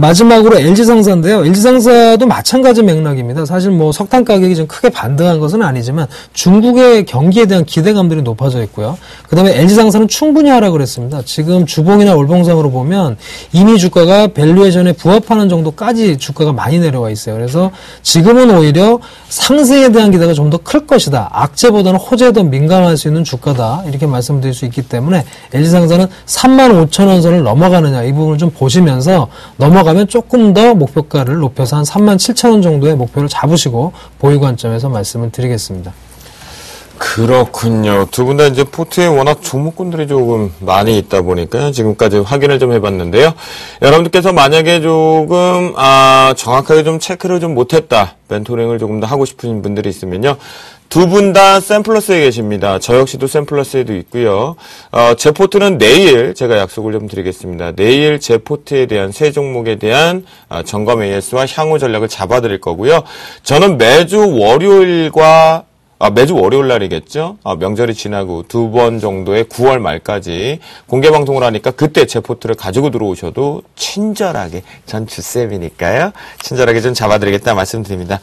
마지막으로 LG상사인데요. LG상사도 마찬가지 맥락입니다. 사실 뭐 석탄 가격이 좀 크게 반등한 것은 아니지만 중국의 경기에 대한 기대감들이 높아져 있고요. 그다음에 LG상사는 충분히 하락을 했습니다. 지금 주봉이나 월봉상으로 보면 이미 주가가 밸류에이션에 부합하는 정도까지 주가가 많이 내려와 있어요. 그래서 지금은 오히려 상승에 대한 기대가 좀 더 클 것이다. 악재보다는 호재에 더 민감할 수 있는 주가다. 이렇게 말씀드릴 수 있기 때문에 LG상사는 35,000원 선을 넘어가느냐 이 부분을 좀 보시면서 넘어가면 조금 더 목표가를 높여서 한 37,000원 정도의 목표를 잡으시고 보유 관점에서 말씀을 드리겠습니다. 그렇군요. 두 분 다 이제 포트에 워낙 종목군들이 조금 많이 있다 보니까 지금까지 확인을 좀 해봤는데요. 여러분들께서 만약에 조금 정확하게 좀 체크를 좀 못했다, 멘토링을 조금 더 하고 싶은 분들이 있으면요. 두 분 다 샘플러스에 계십니다. 저 역시도 샘플러스에도 있고요. 제 포트는 내일 제가 약속을 좀 드리겠습니다. 내일 제 포트에 대한 세 종목에 대한 점검 AS와 향후 전략을 잡아드릴 거고요. 저는 매주 월요일 날이겠죠. 명절이 지나고 두 번 정도의 9월 말까지 공개 방송을 하니까 그때 제 포트를 가지고 들어오셔도 친절하게, 전 주쌤이니까요. 친절하게 좀 잡아드리겠다 말씀드립니다.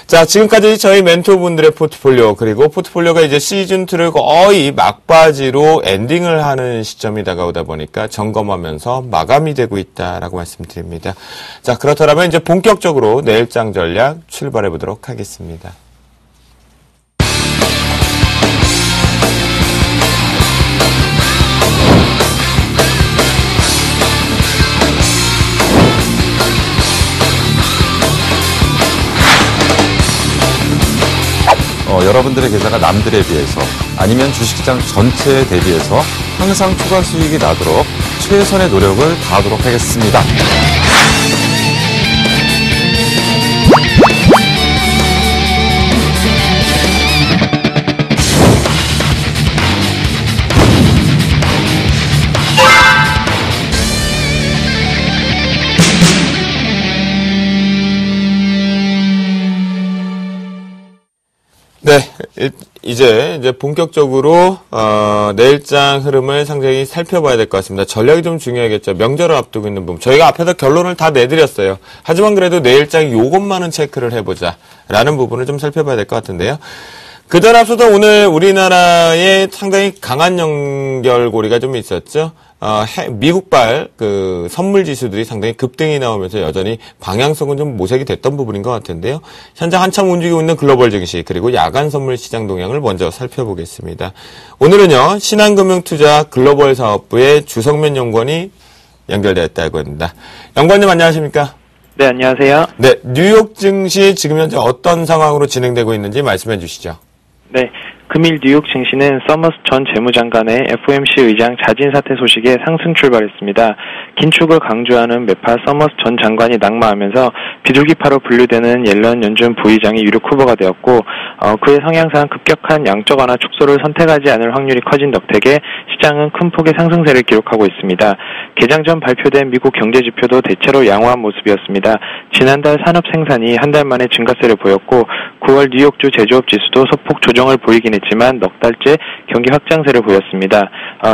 자, 지금까지 저희 멘토분들의 포트폴리오, 그리고 포트폴리오가 이제 시즌2를 거의 막바지로 엔딩을 하는 시점이 다가오다 보니까 점검하면서 마감이 되고 있다라고 말씀드립니다. 자, 그렇다면 이제 본격적으로 내일장 전략 출발해 보도록 하겠습니다. 여러분들의 계좌가 남들에 비해서 아니면 주식시장 전체에 대비해서 항상 추가 수익이 나도록 최선의 노력을 다하도록 하겠습니다. 네, 이제 본격적으로 내일장 흐름을 상당히 살펴봐야 될 것 같습니다. 전략이 좀 중요하겠죠. 명절을 앞두고 있는 부분. 저희가 앞에서 결론을 다 내드렸어요. 하지만 그래도 내일장 요것만은 체크를 해보자라는 부분을 좀 살펴봐야 될 것 같은데요. 그전 앞서서 오늘 우리나라에 상당히 강한 연결고리가 좀 있었죠. 미국발 그 선물 지수들이 상당히 급등이 나오면서 여전히 방향성은 좀 모색이 됐던 부분인 것 같은데요. 현재 한참 움직이고 있는 글로벌 증시 그리고 야간 선물 시장 동향을 먼저 살펴보겠습니다. 오늘은요, 신한금융투자 글로벌 사업부의 주성면 연구원이 연결되었다고 합니다. 연구원님 안녕하십니까? 네, 안녕하세요. 네, 뉴욕 증시 지금 현재 어떤 상황으로 진행되고 있는지 말씀해 주시죠. 네, 금일 뉴욕 증시는 서머스 전 재무장관의 FOMC 의장 자진 사퇴 소식에 상승 출발했습니다. 긴축을 강조하는 매파 서머스 전 장관이 낙마하면서 비둘기파로 분류되는 옐런 연준 부의장이 유력 후보가 되었고, 그의 성향상 급격한 양적 완화 축소를 선택하지 않을 확률이 커진 덕택에 시장은 큰 폭의 상승세를 기록하고 있습니다. 개장 전 발표된 미국 경제 지표도 대체로 양호한 모습이었습니다. 지난달 산업 생산이 한 달 만에 증가세를 보였고, 9월 뉴욕주 제조업 지수도 소폭 조정을 보이긴 했지만 넉 달째 경기 확장세를 보였습니다.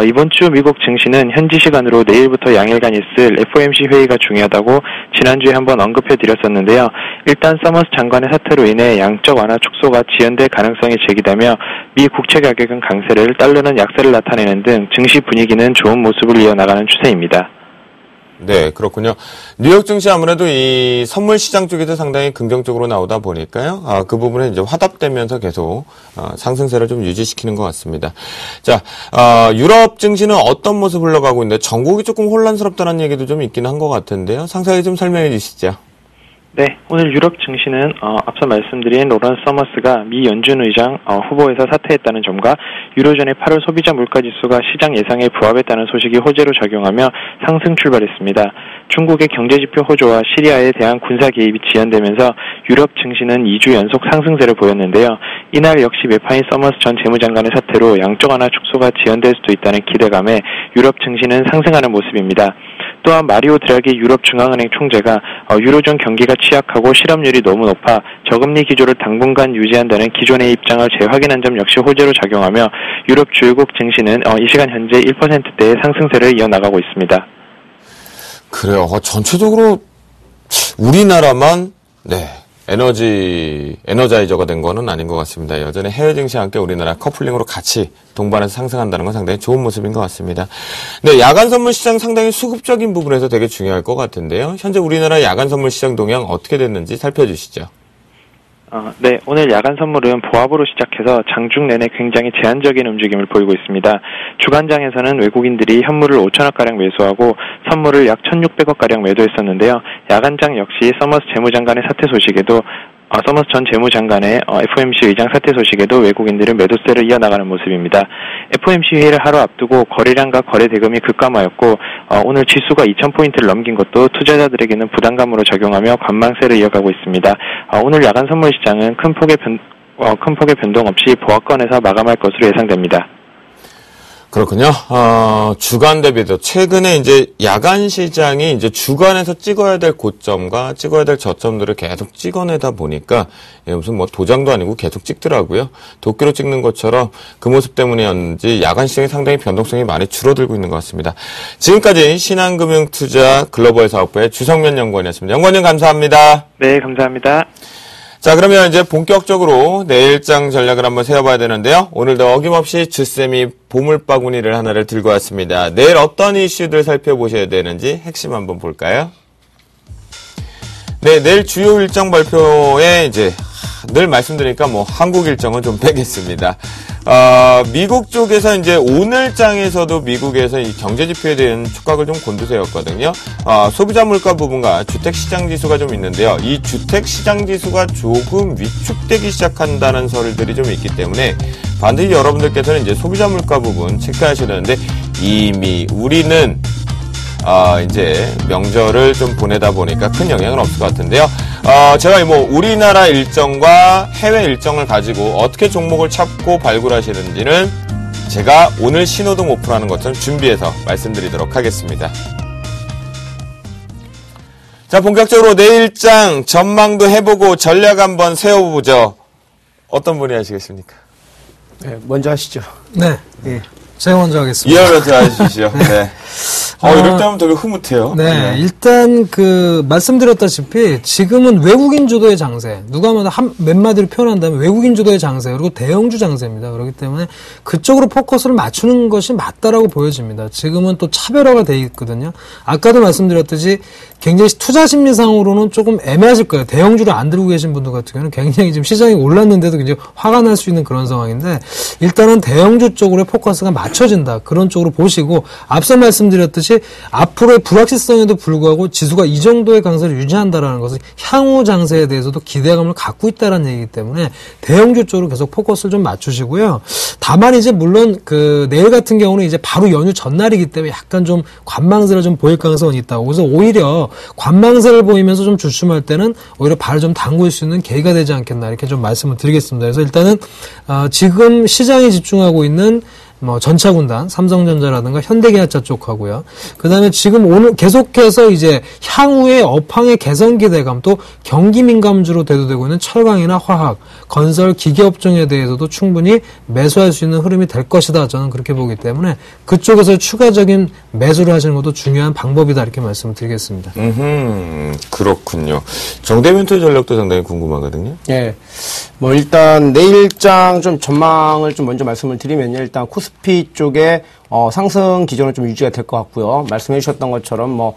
이번 주 미국 증시는 현지 시간으로 내일부터 양일간 있을 FOMC 회의가 중요하다고 지난주에 한번 언급해 드렸었는데요. 일단 서머스 장관의 사태로 인해 양적 완화 축소가 지연될 가능성이 제기되며 미 국채 가격은 강세를, 달러는 약세를 나타내는 등 증시 분위기는 좋은 모습을 이어나가는 추세입니다. 네, 그렇군요. 뉴욕 증시 아무래도 이 선물 시장 쪽에서 상당히 긍정적으로 나오다 보니까요. 그 부분에 이제 화답되면서 계속 상승세를 좀 유지시키는 것 같습니다. 자, 유럽 증시는 어떤 모습 흘러가고 있는데 전국이 조금 혼란스럽다는 얘기도 좀 있긴 한 것 같은데요. 상세하게 좀 설명해 주시죠. 네, 오늘 유럽 증시는 앞서 말씀드린 로런스 서머스가 미 연준 의장 후보에서 사퇴했다는 점과 유로존의 8월 소비자 물가지수가 시장 예상에 부합했다는 소식이 호재로 작용하며 상승 출발했습니다. 중국의 경제지표 호조와 시리아에 대한 군사 개입이 지연되면서 유럽 증시는 2주 연속 상승세를 보였는데요. 이날 역시 매파인 서머스 전 재무장관의 사태로 양적 완화 축소가 지연될 수도 있다는 기대감에 유럽 증시는 상승하는 모습입니다. 또한 마리오 드라기 유럽 중앙은행 총재가 유로존 경기가 취약하고 실업률이 너무 높아 저금리 기조를 당분간 유지한다는 기존의 입장을 재확인한 점 역시 호재로 작용하며 유럽 주요국 증시는 이 시간 현재 1%대의 상승세를 이어나가고 있습니다. 그래요. 전체적으로 우리나라만 에너자이저가 된 거는 아닌 것 같습니다. 여전히 해외 증시와 함께 우리나라 커플링으로 같이 동반해서 상승한다는 건 상당히 좋은 모습인 것 같습니다. 네, 야간 선물 시장 상당히 수급적인 부분에서 되게 중요할 것 같은데요. 현재 우리나라 야간 선물 시장 동향 어떻게 됐는지 살펴주시죠. 네, 오늘 야간 선물은 보합으로 시작해서 장중 내내 굉장히 제한적인 움직임을 보이고 있습니다. 주간장에서는 외국인들이 현물을 5천억가량 매수하고 선물을 약 1,600억가량 매도했었는데요. 야간장 역시 서머스 재무장관의 사퇴 소식에도 서머스 전 재무장관의 FOMC 의장 사퇴 소식에도 외국인들은 매도세를 이어나가는 모습입니다. FOMC 회의를 하루 앞두고 거래량과 거래 대금이 급감하였고 오늘 지수가 2,000포인트를 넘긴 것도 투자자들에게는 부담감으로 작용하며 관망세를 이어가고 있습니다. 오늘 야간 선물 시장은 큰 폭의 변동 없이 보합권에서 마감할 것으로 예상됩니다. 그렇군요. 주간 대비도 최근에 이제 야간 시장이 이제 주간에서 찍어야 될 고점과 찍어야 될 저점들을 계속 찍어내다 보니까 무슨 뭐 도장도 아니고 계속 찍더라고요. 도끼로 찍는 것처럼 그 모습 때문이었는지 야간 시장이 상당히 변동성이 많이 줄어들고 있는 것 같습니다. 지금까지 신한금융투자 글로벌 사업부의 주성면 연구원이었습니다. 연구원님 감사합니다. 네, 감사합니다. 자, 그러면 이제 본격적으로 내일장 전략을 한번 세워봐야 되는데요. 오늘도 어김없이 주쌤이 보물바구니를 하나를 들고 왔습니다. 내일 어떤 이슈들 살펴보셔야 되는지 핵심 한번 볼까요? 네, 내일 주요 일정 발표에 이제 늘 말씀드리니까 뭐 한국 일정은 좀 빼겠습니다. 미국 쪽에서 이제 오늘장에서도 미국에서 이 경제지표에 대한 촉각을 좀 곤두세웠거든요. 소비자 물가 부분과 주택시장지수가 좀 있는데요. 이 주택시장지수가 조금 위축되기 시작한다는 설들이 좀 있기 때문에 반드시 여러분들께서는 이제 소비자 물가 부분 체크하셔야 되는데 이미 우리는 이제 명절을 좀 보내다 보니까 큰 영향은 없을 것 같은데요. 제가 뭐 우리나라 일정과 해외 일정을 가지고 어떻게 종목을 찾고 발굴하시는지는 제가 오늘 신호등 오픈하는 것처럼 준비해서 말씀드리도록 하겠습니다. 자, 본격적으로 내일장 전망도 해보고 전략 한번 세워보죠. 어떤 분이 하시겠습니까? 네, 먼저 하시죠. 네. 예. 제가 먼저 하겠습니다. 이어서 해주시죠. 네. 이럴 때면 되게 흐뭇해요. 네. 일단 말씀드렸다시피 지금은 외국인 주도의 장세. 누가 뭐 몇 마디로 표현한다면 외국인 주도의 장세, 그리고 대형주 장세입니다. 그렇기 때문에 그쪽으로 포커스를 맞추는 것이 맞다라고 보여집니다. 지금은 또 차별화가 돼 있거든요. 아까도 말씀드렸듯이 굉장히 투자 심리상으로는 조금 애매하실 거예요. 대형주를 안 들고 계신 분들 같은 경우는 굉장히 지금 시장이 올랐는데도 굉장히 화가 날 수 있는 그런 상황인데 일단은 대형주 쪽으로 포커스가 맞춰진다. 그런 쪽으로 보시고 앞서 말씀드렸듯이 앞으로의 불확실성에도 불구하고 지수가 이 정도의 강세를 유지한다라는 것은 향후 장세에 대해서도 기대감을 갖고 있다는 얘기이기 때문에 대형주 쪽으로 계속 포커스를 좀 맞추시고요. 다만 이제 물론 내일 같은 경우는 이제 바로 연휴 전날이기 때문에 약간 좀 관망세를 좀 보일 가능성은 있다. 그래서 오히려 관망세를 보이면서 좀 주춤할 때는 오히려 발을 좀 담글 수 있는 계기가 되지 않겠나 이렇게 좀 말씀을 드리겠습니다. 그래서 일단은 지금 시장이 집중하고 있는 전차군단, 삼성전자라든가 현대기아차 쪽하고요. 그 다음에 지금 오늘 계속해서 이제 향후의 업황의 개선 기대감 또 경기 민감주로 대두되고 있는 철강이나 화학, 건설, 기계업종에 대해서도 충분히 매수할 수 있는 흐름이 될 것이다. 저는 그렇게 보기 때문에 그쪽에서 추가적인 매수를 하시는 것도 중요한 방법이다. 이렇게 말씀을 드리겠습니다. 그렇군요. 정대멘토 전략도 상당히 궁금하거든요. 예. 일단 내일장 좀 전망을 좀 먼저 말씀을 드리면요. 일단 코스피 쪽에 상승 기조는 좀 유지가 될 것 같고요. 말씀해 주셨던 것처럼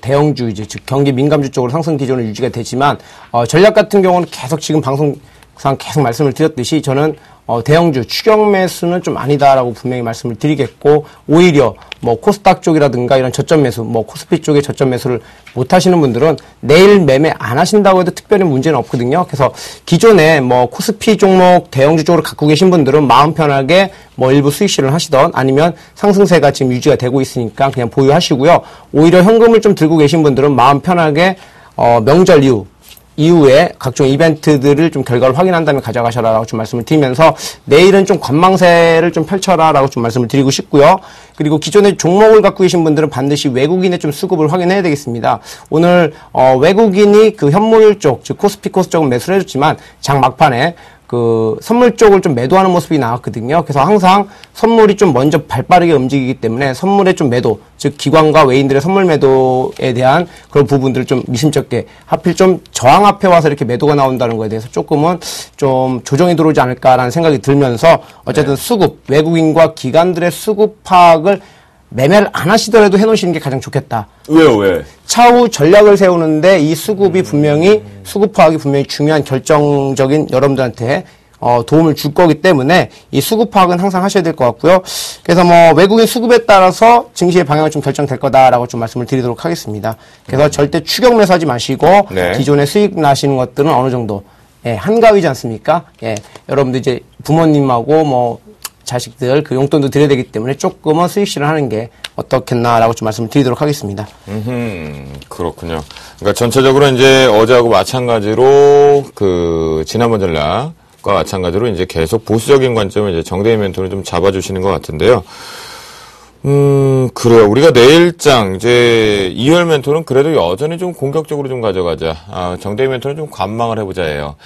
대형주 이제 즉 경기 민감주 쪽으로 상승 기조는 유지가 되지만 전략 같은 경우는 계속 지금 방송상 계속 말씀을 드렸듯이 저는 대형주 추격 매수는 좀 아니다라고 분명히 말씀을 드리겠고 오히려 코스닥 쪽이라든가 이런 저점 매수, 코스피 쪽에 저점 매수를 못 하시는 분들은 내일 매매 안 하신다고 해도 특별히 문제는 없거든요. 그래서 기존에 코스피 종목 대형주 쪽으로 갖고 계신 분들은 마음 편하게 일부 수익 실현을 하시던 아니면 상승세가 지금 유지가 되고 있으니까 그냥 보유하시고요. 오히려 현금을 좀 들고 계신 분들은 마음 편하게 명절 이후 이후에 각종 이벤트들을 좀 결과를 확인한 다음에 가져가셔라라고 좀 말씀을 드리면서 내일은 좀 관망세를 좀 펼쳐라라고 좀 말씀을 드리고 싶고요. 그리고 기존에 종목을 갖고 계신 분들은 반드시 외국인의 좀 수급을 확인해야 되겠습니다. 오늘 외국인이 그 현물 쪽, 즉 코스피 코스 쪽은 매수를 해줬지만 장 막판에 그 선물 쪽을 좀 매도하는 모습이 나왔거든요. 그래서 항상 선물이 좀 먼저 발빠르게 움직이기 때문에 선물의 좀 매도, 즉 기관과 외인들의 선물 매도에 대한 그런 부분들을 좀 미심쩍게 하필 좀 저항 앞에 와서 이렇게 매도가 나온다는 거에 대해서 조금은 좀 조정이 들어오지 않을까라는 생각이 들면서 어쨌든 수급, 외국인과 기관들의 수급 파악을 매매를 안 하시더라도 해놓으시는 게 가장 좋겠다. 왜요, 왜? 차후 전략을 세우는데 이 수급이 분명히, 수급 파악이 분명히 중요한 결정적인 여러분들한테 도움을 줄 거기 때문에 이 수급 파악은 항상 하셔야 될 것 같고요. 그래서 뭐 외국인 수급에 따라서 증시의 방향이 좀 결정될 거다라고 좀 말씀을 드리도록 하겠습니다. 그래서 절대 추격 매수하지 마시고 네. 기존에 수익 나시는 것들은 어느 정도 한가위지 않습니까? 여러분들 이제 부모님하고 뭐 자식들 그 용돈도 드려야 되기 때문에 조금은 수익 실현하는 게 어떻겠나라고 좀 말씀을 드리도록 하겠습니다. 그렇군요. 그러니까 전체적으로 이제 어제하고 마찬가지로 그 지난번 전략과 마찬가지로 이제 계속 보수적인 관점을 이제 정대인 멘토는 좀 잡아주시는 것 같은데요. 그래요. 우리가 내일장 이제 이월 멘토는 그래도 여전히 좀 공격적으로 좀 가져가자. 정대인 멘토는 좀 관망을 해보자예요.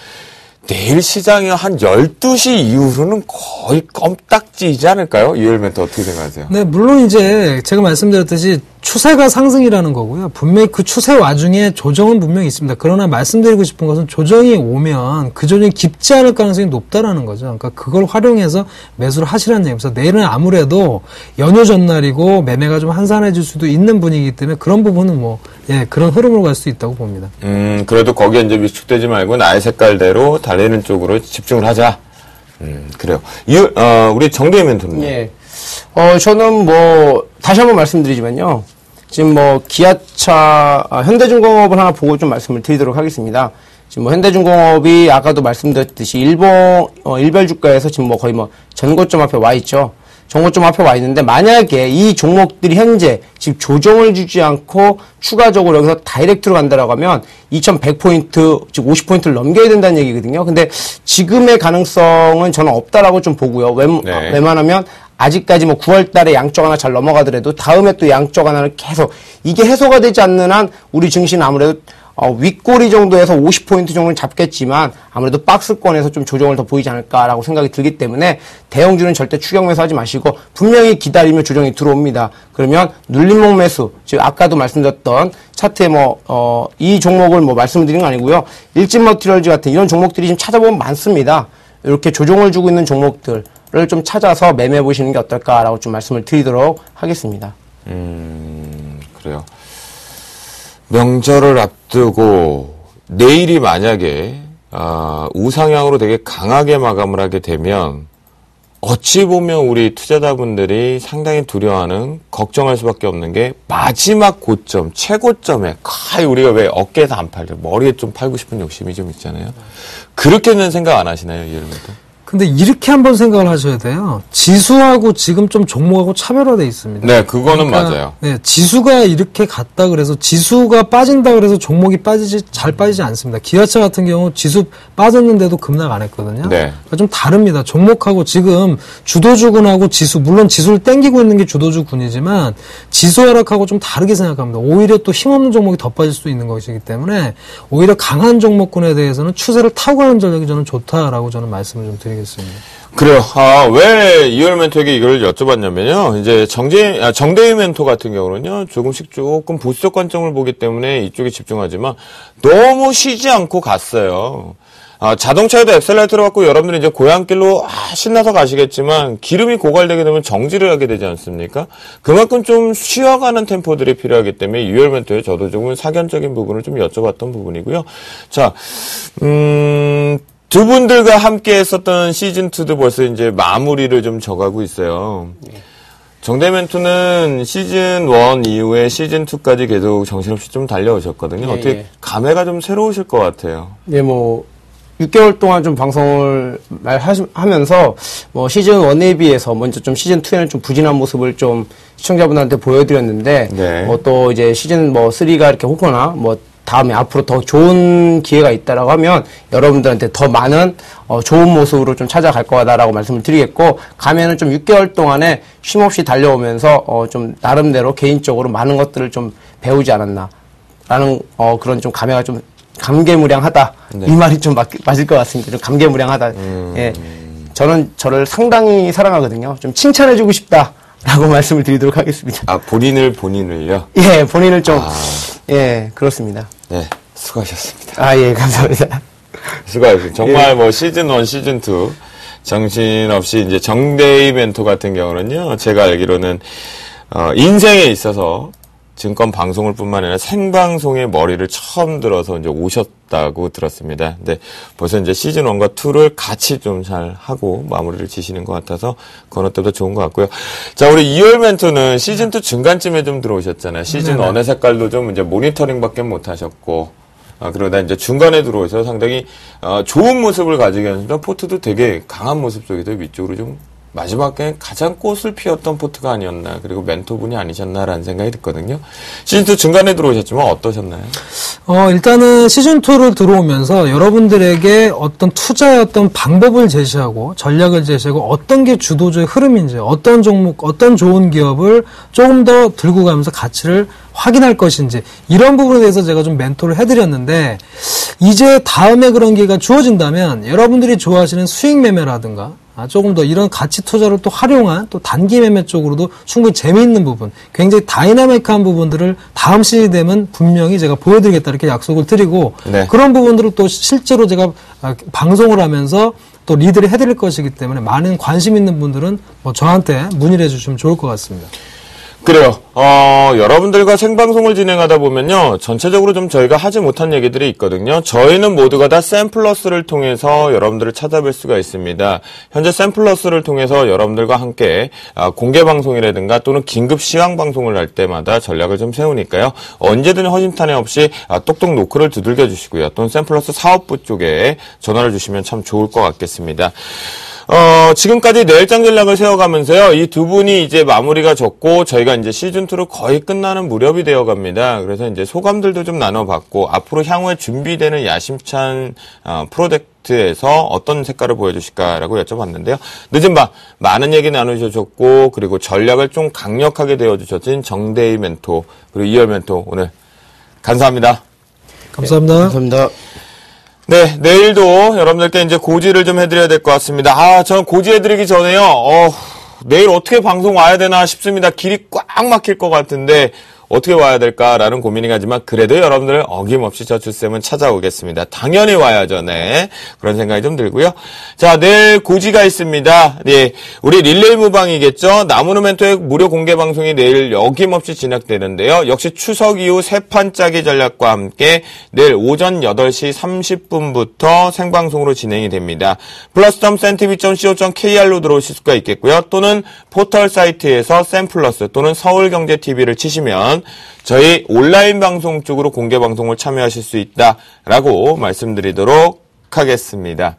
내일 시장이 한 12시 이후로는 거의 껌딱지이지 않을까요? 이월 멘토 어떻게 생각하세요? 네, 물론 이제 제가 말씀드렸듯이 추세가 상승이라는 거고요. 분명히 그 추세 와중에 조정은 분명히 있습니다. 그러나 말씀드리고 싶은 것은 조정이 오면 그 조정이 깊지 않을 가능성이 높다라는 거죠. 그러니까 그걸 활용해서 매수를 하시라는 얘기입니다. 내일은 아무래도 연휴 전날이고 매매가 좀 한산해질 수도 있는 분위기이기 때문에 그런 부분은 뭐 그런 흐름으로 갈 수 있다고 봅니다. 그래도 거기에 이제 위축되지 말고 나의 색깔대로 달리는 쪽으로 집중을 하자. 그래요. 우리 정대인 멘토는? 예. 저는 뭐, 다시 한번 말씀드리지만요. 지금 뭐, 기아차, 현대중공업을 하나 보고 좀 말씀을 드리도록 하겠습니다. 지금 뭐, 현대중공업이 아까도 말씀드렸듯이 일별 주가에서 지금 뭐 거의 뭐, 전고점 앞에 와 있죠. 전고점 앞에 와 있는데, 만약에 이 종목들이 현재 지금 조정을 주지 않고 추가적으로 여기서 다이렉트로 간다라고 하면 2100포인트, 즉 50포인트를 넘겨야 된다는 얘기거든요. 근데 지금의 가능성은 저는 없다라고 좀 보고요. 웬만하면 아직까지 뭐 9월 달에 양적 하나 잘 넘어가더라도 다음에 또 양적 하나를 계속 이게 해소가 되지 않는 한 우리 증시는 아무래도 윗꼬리 정도에서 50포인트 정도는 잡겠지만 아무래도 박스권에서 좀 조정을 더 보이지 않을까라고 생각이 들기 때문에 대형주는 절대 추격 매수하지 마시고 분명히 기다리면 조정이 들어옵니다. 그러면 눌림목 매수, 즉 아까도 말씀드렸던 차트에 이 종목을 말씀을 드린 건 아니고요. 일진머티리얼즈 같은 이런 종목들이 지금 찾아보면 많습니다. 이렇게 조정을 주고 있는 종목들을 좀 찾아서 매매해 보시는 게 어떨까라고 좀 말씀을 드리도록 하겠습니다. 그래요. 명절을 앞두고 내일이 만약에 우상향으로 되게 강하게 마감을 하게 되면 어찌 보면 우리 투자자분들이 상당히 두려워하는 걱정할 수밖에 없는 게 마지막 고점, 최고점에 거의 우리가 왜 어깨에서 안 팔려 머리에 좀 팔고 싶은 욕심이 좀 있잖아요. 그렇게는 생각 안 하시나요, 이해를부터? 근데 이렇게 한번 생각을 하셔야 돼요. 지수하고 지금 좀 종목하고 차별화돼 있습니다. 네, 그거는 맞아요. 네, 지수가 이렇게 갔다 그래서 지수가 빠진다 그래서 종목이 잘 빠지지 않습니다. 기아차 같은 경우 지수 빠졌는데도 급락 안 했거든요. 네. 그러니까 좀 다릅니다. 종목하고 지금 주도주군하고 지수, 물론 지수를 땡기고 있는 게 주도주군이지만 지수 하락하고 좀 다르게 생각합니다. 오히려 또 힘없는 종목이 더 빠질 수 있는 것이기 때문에 오히려 강한 종목군에 대해서는 추세를 타고 가는 전략이 저는 좋다라고 저는 말씀을 좀 드리겠습니다. 그래요. 왜 이월 멘토에게 이걸 여쭤봤냐면요. 이제 정대희 멘토 같은 경우는요, 조금 보수적 관점을 보기 때문에 이쪽에 집중하지만 너무 쉬지 않고 갔어요. 자동차에도 엑셀레이터를 갖고 여러분들이 이제 고향길로 신나서 가시겠지만 기름이 고갈되게 되면 정지를 하게 되지 않습니까? 그만큼 좀 쉬어가는 템포들이 필요하기 때문에 이월 멘토에 저도 조금 사견적인 부분을 좀 여쭤봤던 부분이고요. 자, 두 분들과 함께 했었던 시즌2도 벌써 이제 마무리를 좀 져가고 있어요. 정대 멘토는 시즌1 이후에 시즌2까지 계속 정신없이 좀 달려오셨거든요. 어떻게 감회가 좀 새로우실 것 같아요. 네, 6개월 동안 좀 방송을 하면서 시즌1에 비해서 먼저 좀 시즌2에는 좀 부진한 모습을 좀 시청자분들한테 보여드렸는데 또 이제 시즌3가 이렇게 혹거나 다음에 앞으로 더 좋은 기회가 있다라고 하면 여러분들한테 더 많은 좋은 모습으로 좀 찾아갈 거다라고 말씀을 드리겠고, 가면은 좀 6개월 동안에 쉼없이 달려오면서 좀 나름대로 개인적으로 많은 것들을 좀 배우지 않았나라는 그런 좀 감회가 좀 감개무량하다. 네. 이 말이 좀 맞을 것 같습니다. 좀 감개무량하다. 예. 저는 저를 상당히 사랑하거든요. 좀 칭찬해주고 싶다라고 말씀을 드리도록 하겠습니다. 아, 본인을요? 예, 본인을 좀, 예, 그렇습니다. 네, 수고하셨습니다. 아, 예, 감사합니다. 수고하셨습니다. 정말 뭐 시즌1, 시즌2 정신없이 이제 정대희 멘토 같은 경우는요, 제가 알기로는 인생에 있어서 증권 방송을 뿐만 아니라 생방송에 머리를 처음 들어서 이제 오셨다고 들었습니다. 근데 벌써 이제 시즌 1과 2를 같이 좀 잘 하고 마무리를 지시는 것 같아서 그 어느 때보다 좋은 것 같고요. 자, 우리 이월 멘토는 시즌 2 중간쯤에 좀 들어오셨잖아요. 시즌 1의 색깔도 좀 이제 모니터링밖에 못 하셨고, 그러다 이제 중간에 들어오셔서 상당히 좋은 모습을 가지고 있는데 포트도 되게 강한 모습 속에서 위쪽으로 좀 마지막에 가장 꽃을 피웠던 포트가 아니었나, 그리고 멘토분이 아니셨나라는 생각이 들거든요. 시즌2 중간에 들어오셨지만 어떠셨나요? 일단은 시즌2를 들어오면서 여러분들에게 어떤 투자의 어떤 방법을 제시하고 전략을 제시하고 어떤 게 주도주의 흐름인지, 어떤 종목, 어떤 좋은 기업을 조금 더 들고 가면서 가치를 확인할 것인지, 이런 부분에 대해서 제가 좀 멘토를 해드렸는데, 이제 다음에 그런 기회가 주어진다면 여러분들이 좋아하시는 수익 매매라든가 조금 더 이런 가치 투자를 또 활용한 또 단기 매매 쪽으로도 충분히 재미있는 부분, 굉장히 다이나믹한 부분들을 다음 시즌이 되면 분명히 제가 보여드리겠다 이렇게 약속을 드리고, 네. 그런 부분들을 또 실제로 제가 방송을 하면서 또 리드를 해드릴 것이기 때문에 많은 관심 있는 분들은 뭐 저한테 문의를 해주시면 좋을 것 같습니다. 그래요. 여러분들과 생방송을 진행하다 보면요, 전체적으로 좀 저희가 하지 못한 얘기들이 있거든요. 저희는 모두가 다 샘플러스를 통해서 여러분들을 찾아뵐 수가 있습니다. 현재 샘플러스를 통해서 여러분들과 함께 공개 방송이라든가 또는 긴급 시황 방송을 할 때마다 전략을 좀 세우니까요. 언제든 허심탄회 없이 똑똑 노크를 두들겨 주시고요. 또는 샘플러스 사업부 쪽에 전화를 주시면 참 좋을 것 같겠습니다. 지금까지 내일장 전략을 세워가면서요, 이 두 분이 이제 마무리가 졌고, 저희가 이제 시즌2로 거의 끝나는 무렵이 되어 갑니다. 그래서 이제 소감들도 좀 나눠봤고, 앞으로 향후에 준비되는 야심찬, 프로젝트에서 어떤 색깔을 보여주실까라고 여쭤봤는데요. 늦은 밤, 많은 얘기 나누셔줬고, 그리고 전략을 좀 강력하게 되어주셨진 정대희 멘토, 그리고 이열 멘토, 오늘 감사합니다. 감사합니다. 네, 감사합니다. 네, 내일도 여러분들께 이제 고지를 좀 해드려야 될 것 같습니다. 저는 고지해드리기 전에요, 내일 어떻게 방송 와야 되나 싶습니다. 길이 꽉 막힐 것 같은데, 어떻게 와야 될까라는 고민이 가지만, 그래도 여러분들 어김없이 저 주쌤은 찾아오겠습니다. 당연히 와야죠, 네. 그런 생각이 좀 들고요. 자, 내일 고지가 있습니다. 네. 우리 릴레이 무방이겠죠? 나무누 멘토의 무료 공개 방송이 내일 어김없이 진행되는데요. 역시 추석 이후 세 판 짜기 전략과 함께 내일 오전 8시 30분부터 생방송으로 진행이 됩니다. plus.cntv.co.kr로 들어오실 수가 있겠고요. 또는 포털 사이트에서 샘플러스 또는 서울경제TV를 치시면 저희 온라인 방송 쪽으로 공개 방송을 참여하실 수 있다라고 말씀드리도록 하겠습니다.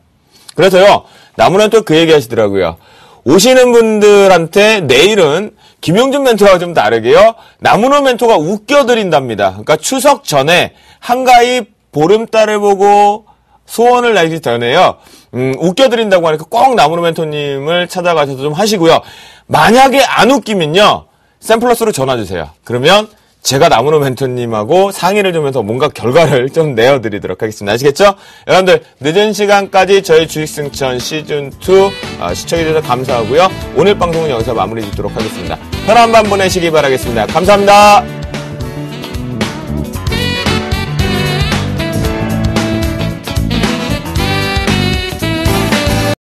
그래서요, 나무는 또 그 얘기 하시더라고요. 오시는 분들한테 내일은 김용준 멘토와 좀 다르게요, 나무는 멘토가 웃겨드린답니다. 그러니까 추석 전에 한가히 보름달을 보고 소원을 내기 전에요, 웃겨드린다고 하니까 꼭 나무는 멘토님을 찾아가셔서 좀 하시고요. 만약에 안 웃기면요, 샘플러스로 전화주세요. 그러면 제가 나무누 멘토님하고 상의를 좀 해서 뭔가 결과를 좀 내어드리도록 하겠습니다. 아시겠죠? 여러분들, 늦은 시간까지 저희 주식승천 시즌2 시청해주셔서 감사하고요. 오늘 방송은 여기서 마무리 짓도록 하겠습니다. 편한 밤 보내시기 바라겠습니다. 감사합니다.